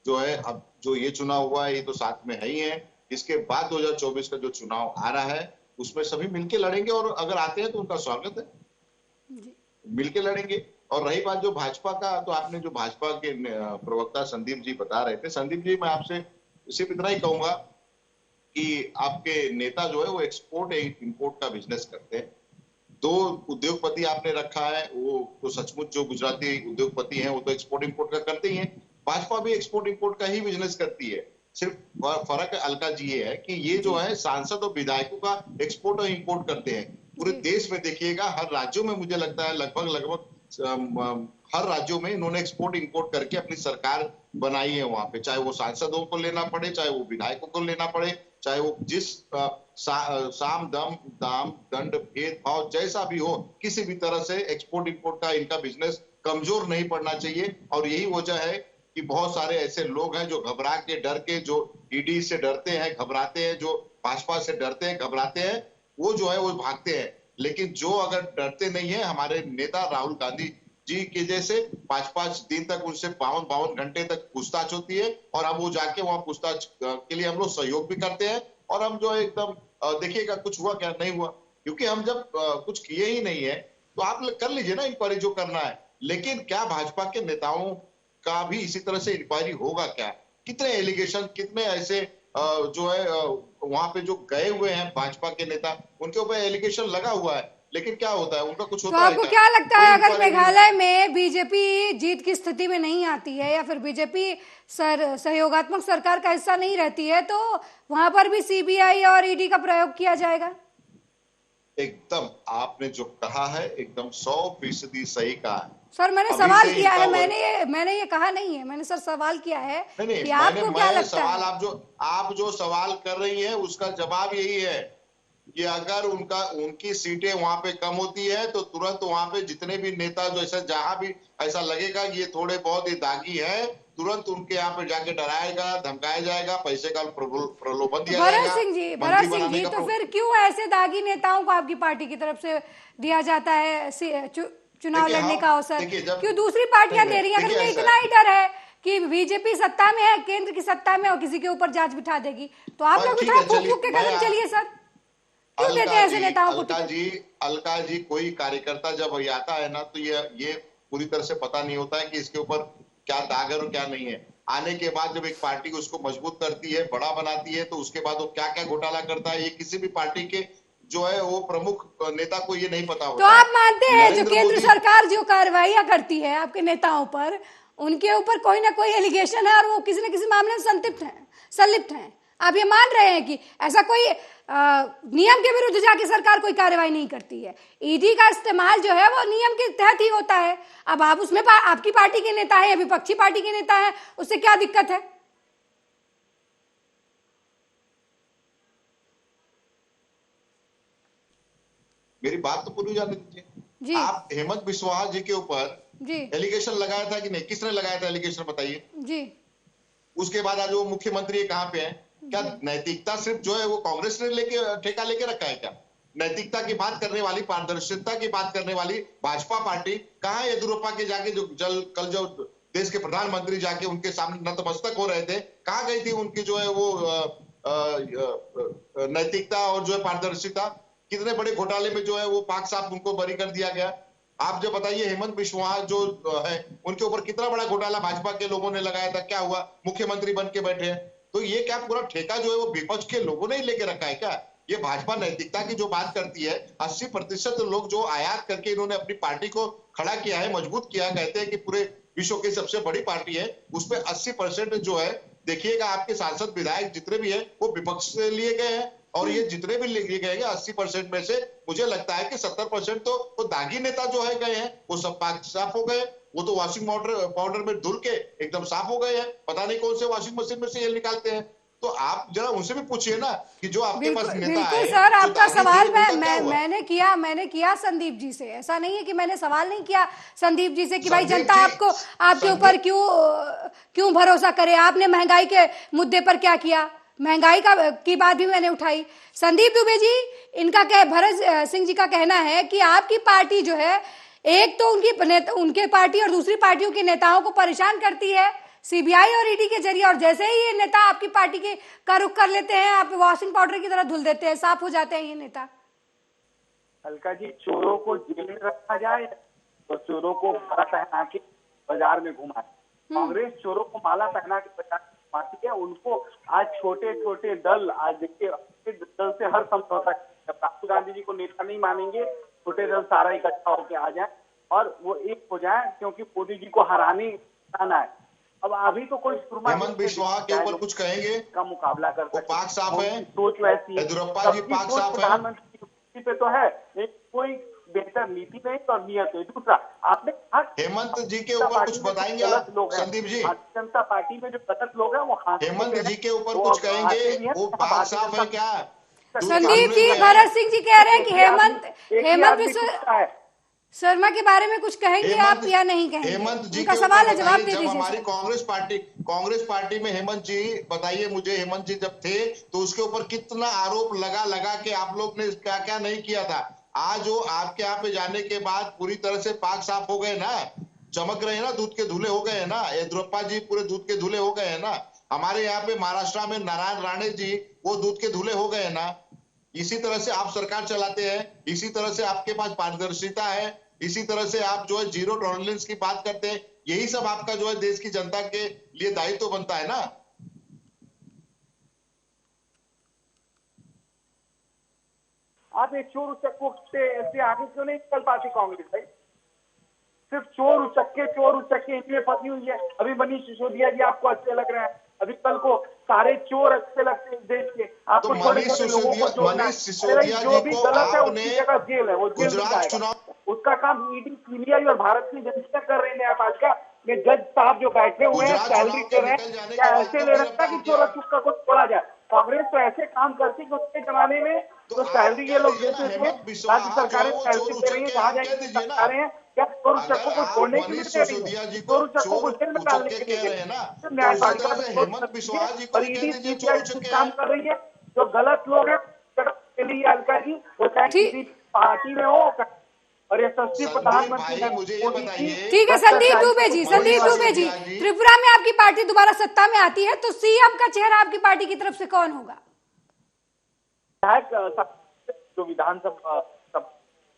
जो है, अब जो ये चुनाव हुआ है ये तो साथ में है ही है, इसके बाद 2024 का जो चुनाव आ रहा है उसमें सभी मिलके लड़ेंगे, और अगर आते हैं तो उनका स्वागत है, मिलके लड़ेंगे। और रही बात जो भाजपा का, तो आपने जो भाजपा के प्रवक्ता संदीप जी बता रहे थे, संदीप जी मैं आपसे सिर्फ इतना ही कहूंगा कि आपके नेता जो है वो एक्सपोर्ट इंपोर्ट का बिजनेस करते हैं। 2 उद्योगपति आपने रखा है, वो तो सचमुच जो गुजराती उद्योगपति हैं वो तो एक्सपोर्ट इंपोर्ट का करते ही हैं। भाजपा भी एक्सपोर्ट इंपोर्ट का ही बिजनेस करती है, सिर्फ फर्क अलका जी ये है कि ये जो है सांसद और विधायकों का एक्सपोर्ट और इंपोर्ट करते हैं। पूरे देश में देखिएगा, हर राज्यों में मुझे लगता है लगभग लगभग हर राज्यों में इन्होंने एक्सपोर्ट इंपोर्ट करके अपनी सरकार बनाई है वहां पे, चाहे वो सांसदों को लेना पड़े, चाहे वो विधायकों को लेना पड़े, चाहे वो जिस साम दम दाम दंड भेदभाव जैसा भी हो, किसी भी तरह से एक्सपोर्ट इंपोर्ट का इनका बिजनेस कमजोर नहीं पड़ना चाहिए। और यही वजह है कि बहुत सारे ऐसे लोग हैं जो घबरा के डर के, जो ईडी से डरते हैं घबराते हैं, जो भाजपा से डरते हैं घबराते हैं, वो जो है वो भागते हैं। लेकिन जो अगर डरते नहीं है, हमारे नेता राहुल गांधी जी के जैसे 5-5 दिन तक उनसे 52 घंटे तक पूछताछ होती है, और हम वो जाके वहां पूछताछ के लिए हम लोग सहयोग भी करते हैं। और हम जो है एकदम देखिएगा कुछ हुआ क्या नहीं हुआ, क्योंकि हम जब कुछ किए ही नहीं है तो आप कर लीजिए ना इंक्वायरी जो करना है। लेकिन क्या भाजपा के नेताओं का भी इसी तरह से इंक्वायरी होगा क्या? कितने एलिगेशन, कितने ऐसे जो है वहां पे जो गए हुए हैं भाजपा के नेता, उनके ऊपर एलिगेशन लगा हुआ है, लेकिन क्या होता है, उनका कुछ तो होता है आपको क्या? क्या लगता कोई है, अगर इंक्वायरी नहीं। मेघालय में बीजेपी जीत की स्थिति में नहीं आती है या फिर बीजेपी सहयोगात्मक सरकार का हिस्सा नहीं रहती है, तो वहां पर भी सीबीआई और ईडी का प्रयोग किया जाएगा? एकदम आपने जो कहा है एकदम 100% सही कहा है। सर मैंने अभी सवाल से किया इनका है, मैंने ये कहा नहीं है, मैंने सर सवाल किया है नहीं नहीं, कि मैंने आपको क्या मैं लगता सवाल, है? आप जो सवाल कर रही हैं उसका जवाब यही है कि अगर उनकी सीटें वहां पे कम होती है तो तुरंत वहां पे जितने भी नेता जो ऐसा, जहां भी ऐसा लगेगा कि ये थोड़े बहुत ही दागी है, तुरंत उनके यहाँ पे जाके डराएगा धमकाया जाएगा, पैसे का प्रलोभन तो दिया जाएगा, मंत्री भरत सिंह बनाने जी, का तो फिर क्यों ऐसे दागी नेताओं को आपकी पार्टी की तरफ से दिया जाता है चुनाव देखिए लड़ने हम का अवसर? देखिए जब क्यों दूसरी नहीं पार्टियां नहीं दे रही हैं? अगर देखिए उन्हें ऐसा इतना है, ही डर है कि बीजेपी सत्ता में है, केंद्र की सत्ता में, और किसी के ऊपर जांच बिठा देगी, तो आप लोग भी ठीक थोड़ा है फूक चलिए फूक के मैं कदम चलिए सर। क्यों देते हैं ऐसे नेताओं को टिकट? अलका जी कोई कार्यकर्ता जब ये आता है ना तो ये पूरी तरह से पता नहीं होता है कि इसके ऊपर क्या दाग है और क्या नहीं है। आने के बाद जब एक पार्टी उसको मजबूत करती है, बड़ा बनाती है, तो उसके बाद वो क्या क्या घोटाला करता है, ये किसी भी पार्टी के जो है वो प्रमुख नेता को ये नहीं पता तो होता है। आप मानते हैं जो नरेंद्र केंद्र मोदी सरकार जो कार्रवाइयां करती है आपके नेताओं पर, उनके ऊपर कोई ना कोई एलिगेशन है और वो किसी न किसी मामले में संलिप्त हैं? आप ये मान रहे हैं कि ऐसा कोई नियम के विरुद्ध जाके सरकार कोई कार्रवाई नहीं करती है? ईडी का इस्तेमाल जो है वो नियम के तहत ही होता है। अब आप उसमें आपकी पार्टी के नेता है या विपक्षी पार्टी के नेता है, उससे क्या दिक्कत है? मेरी बात तो पूरी जाने दीजिए। जी आप हेमंत बिस्वा जी के ऊपर जी एलिगेशन लगाया था कि नहीं? किसने लगाया था एलिगेशन बताइए? जी उसके बाद आज वो मुख्यमंत्री कहाँ पे है? क्या नैतिकता सिर्फ जो है वो कांग्रेस ने ठेका लेके रखा है क्या? नैतिकता की बात करने वाली, पारदर्शिता की बात करने वाली भाजपा पार्टी कहाँ? येदियुरप्पा के जाके कल जो देश के प्रधानमंत्री जाके उनके सामने नतमस्तक हो रहे थे, कहाँ गई थी उनकी जो है वो नैतिकता और जो है पारदर्शिता? कितने बड़े घोटाले में जो है वो पाक साफ उनको बरी कर दिया गया। आप जो बताइए, हेमंत बिस्वा जो है उनके ऊपर कितना बड़ा घोटाला भाजपा के लोगों ने लगाया था, क्या हुआ? मुख्यमंत्री बन के बैठे हैं। तो ये क्या पूरा ठेका जो है वो विपक्ष के लोगों ने ही लेके रखा है क्या? ये भाजपा नैतिकता की जो बात करती है, 80% लोग जो आयात करके इन्होंने अपनी पार्टी को खड़ा किया है, मजबूत किया है, कहते हैं कि पूरे विश्व की सबसे बड़ी पार्टी है, उसमें 80% जो है, देखिएगा आपके सांसद विधायक जितने भी है वो विपक्ष से लिए गए हैं। और ये जितने भी लिए गए हैं 80% में से मुझे लगता है कि 70% तो वो दागी नेता जो है गए हैं, वो सब पाक साफ हो गए। वो तो वॉशिंग पाउडर में धुल के एकदम साफ हो गए हैं। पता नहीं कौन से वॉशिंग मशीन में से ये निकालते हैं। तो आप जरा उनसे भी पूछिए ना कि जो आपके पास बिल्कुल नेता बिल्कुल है सर, जो आपका दागी सवाल थे, उनका क्या हुआ? मैंने किया संदीप जी से। ऐसा नहीं है कि मैंने सवाल नहीं किया संदीप जी से कि भाई संदीप जनता जी आपको आपके ऊपर क्यों भरोसा करे। आपने महंगाई के मुद्दे पर क्या किया? महंगाई की बात भी मैंने उठाई। संदीप दुबे जी, इनका भरत सिंह जी का कहना है कि आपकी पार्टी जो है, एक तो उनके पार्टी और दूसरी पार्टियों के नेताओं को परेशान करती है सीबीआई और ईडी के जरिए, और जैसे ही ये नेता आपकी पार्टी के का रुख कर लेते हैं, आप वॉशिंग पाउडर की तरह धुल देते हैं, साफ हो जाते हैं ये नेता। अलका जी, चोरों को जेल में रखा जाए तो चोरों को माला पहना के बाजार में घुमाए। कांग्रेस चोरों को माला पहना के बाजार में घुमाती है। उनको आज छोटे छोटे दल, आज देखिए दल से हर समझौता, राहुल गांधी जी को नेता नहीं मानेंगे, छोटे दल सारा इकट्ठा होकर आ जाए और वो एक हो जाए, क्योंकि मोदी जी को हराने आना है। अब अभी तो कोई हेमंत बिश्वा के ऊपर कुछ कहेंगे? का मुकाबला कर वो सकते पाक साफ है, सोच वैसी है, येदियुरप्पा जी सबकी पाक सोच साफ है। प्रधानमंत्री की नीति पे तो है, एक कोई बेहतर नीति नहीं और नियत है। दूसरा, आपने कहा हेमंत जी के ऊपर कुछ बताएंगे आप, गलत लोग हैं, संदीप जी? भारतीय जनता पार्टी में जो गलत लोग हैं वो हेमंत जी के ऊपर कुछ कहेंगे? वो पाक साफ है क्या? दूध के संदीप धुले जी, हुए हैं? भरत सिंह जी कह रहे हैं कि हेमंत बिश्वा है। शर्मा के बारे में कुछ कहेंगे आप या नहीं कहेंगे? हेमंत जी उनका के सवाल है, ऊपर जवाब बताइए। दे जब दीजिए हमारी सर। कांग्रेस पार्टी में हेमंत जी, बताइए मुझे, हेमंत जी जब थे तो उसके ऊपर कितना आरोप लगा के आप लोग ने क्या क्या नहीं किया था। आज वो आपके यहाँ पे जाने के बाद पूरी तरह से पाक साफ हो गए ना, चमक रहे हैं ना, दूध के धुले हो गए हैं ना, येदियुरप्पा जी पूरे दूध के धुले हो गए हैं ना। हमारे यहाँ पे महाराष्ट्र में नारायण राणे जी, वो दूध के धुले हो गए हैं ना। इसी तरह से आप सरकार चलाते हैं, इसी तरह से आपके पास पारदर्शिता है, इसी तरह से आप जो है जीरो टॉलरेंस की बात करते हैं। यही सब आपका जो है देश की जनता के लिए दायित्व बनता है ना। आप एक चोर उचक्कों से ऐसे आगे क्यों नहीं निकल पाती कांग्रेस भाई? सिर्फ चोर उचक्के इनमें फंसी हुई है। अभी मनीष सिसोदिया जी आपको अच्छे लग रहे हैं, अभी कल को सारे चोर अच्छे लगते हैं देश के। आपको तो छोटे छोटे लोगों को जोड़ना है। जो भी गलत है उसकी जगह जेल है, वो जेल में जाएगा। उसका काम ईडी, सीबीआई और भारत की एजेंसियां कर रही है न्यायपालिका। ये जज साहब जो बैठे हुए हैं, सैलरी दे रहे हैं, क्या ऐसे ले रखा कि चोर चुक्का को छोड़ा जाए? कांग्रेस तो ऐसे काम करती कि उसके जमाने में तो सैलरी ये लोग देते थे, राज्य सरकारें सैलरी दे रही है, वहां जाएंगे सरकारें हैं, क्या चोर चक्कों को छोड़ने के लिए दे रही है? चोर चक्कों को जेल में डालने के लिए दे रही है। न्यायपालिका और ईडी सीबीआई काम कर रही है। जो गलत लोग हैं के लिए अलका जी, वो चाहे किसी पार्टी में हो, और ये सस्ती प्रधानमंत्री मुझे ये बताइए। ठीक है संदीप दुबे जी, त्रिपुरा में आपकी पार्टी दोबारा सत्ता में आती है तो सीएम का चेहरा आपकी पार्टी की तरफ से कौन होगा? जो विधानसभा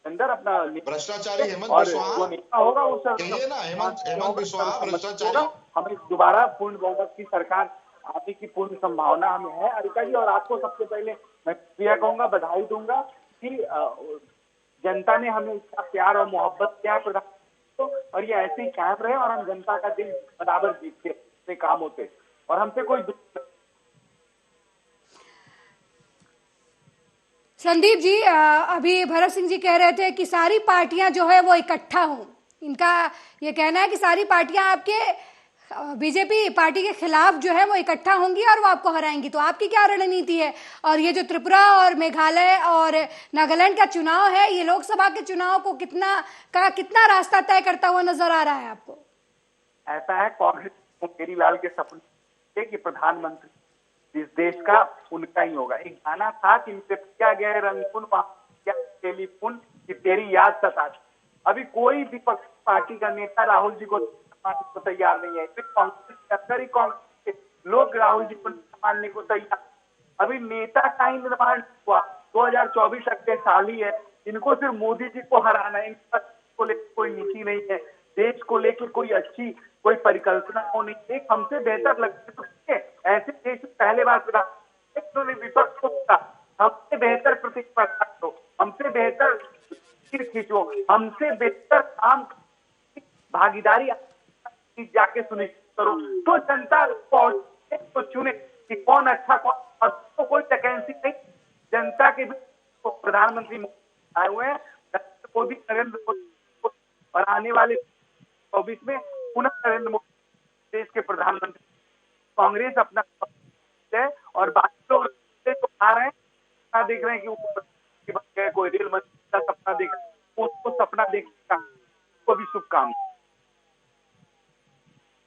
अंदर अपना भ्रष्टाचारी हेमंत बिश्वा नेता होगा, वो कहिए ना, हेमंत बिश्वा भ्रष्टाचारी। हमें दोबारा पूर्ण बहुमत की सरकार आने की पूर्ण संभावना हमें है अलका जी। और आपको सबसे पहले मैं शुक्रिया कहूंगा, बधाई दूंगा कि जनता ने हमें इसका प्यार और मोहब्बत किया प्रधान, और ये ऐसे ही कायम रहे और हम जनता का दिल बराबर जीतते काम होते और हमसे कोई। संदीप जी, अभी भरत सिंह जी कह रहे थे कि सारी पार्टियां जो है वो इकट्ठा हों। इनका ये कहना है कि सारी पार्टियां आपके बीजेपी पार्टी के खिलाफ जो है वो इकट्ठा होंगी और वो आपको हराएंगी। तो आपकी क्या रणनीति है? और ये जो त्रिपुरा और मेघालय और नागालैंड का चुनाव है, ये लोकसभा के चुनाव को कितना रास्ता तय करता हुआ नजर आ रहा है आपको? ऐसा है, कांग्रेस केजरीवाल के सपने कि प्रधानमंत्री इस देश का उनका ही होगा। एक गाना था कि क्या गया रंगून टेलीफोन कि तेरी याद सताती। अभी कोई विपक्ष पार्टी का नेता राहुल जी को मानने को तैयार नहीं है। कांग्रेस के अंदर ही कांग्रेस के लोग राहुल जी को मानने को तैयार। अभी नेता का ही निर्माण हुआ। 2024 अगले साल ही है। इनको सिर्फ मोदी जी को हराना है। इनको लेकर कोई नीति नहीं है, देश को लेकर कोई अच्छी कोई परिकल्पना हो नहीं। एक हमसे बेहतर लगती तो ऐसे देश में पहले बार प्रधानमंत्री विपक्ष को हमसे बेहतर प्रतिस्पर्धा करो, हमसे बेहतर खींचो, हमसे बेहतर काम भागीदारी जाके सुनिश्चित करो, तो जनता को चुने कि कौन अच्छा कौन। तो कोई वैकेंसी नहीं, जनता के भी तो प्रधानमंत्री आए हुए हैं। मोदी, नरेंद्र मोदी, और आने वाले 24 में पुनः नरेंद्र मोदी देश के प्रधानमंत्री। कांग्रेस अपना है और बाकी लोग जो आ रहे हैं देख रहे हैं कि कोई रेल मंत्री का सपना देख रहे हैं, उसको सपना देखने का को भी शुभकामनाएं।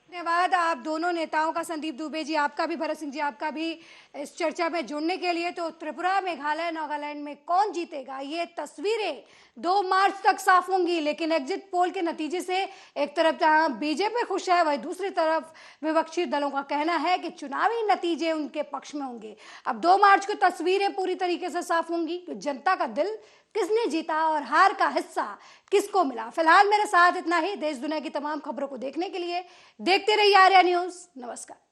धन्यवाद आप दोनों नेताओं का, संदीप दुबे जी आपका भी, भरत सिंह जी आपका भी, इस चर्चा में जुड़ने के लिए। तो त्रिपुरा, मेघालय, नागालैंड में कौन जीतेगा ये तस्वीरें 2 मार्च तक साफ होंगी। लेकिन एग्जिट पोल के नतीजे से एक तरफ जहां बीजेपी खुश है, वहीं दूसरी तरफ विपक्षी दलों का कहना है कि चुनावी नतीजे उनके पक्ष में होंगे। अब 2 मार्च को तस्वीरें पूरी तरीके से साफ होंगी कि जनता का दिल किसने जीता और हार का हिस्सा किसको मिला। फिलहाल मेरे साथ इतना ही। देश दुनिया की तमाम खबरों को देखने के लिए देखते रहिए आर्या न्यूज। नमस्कार।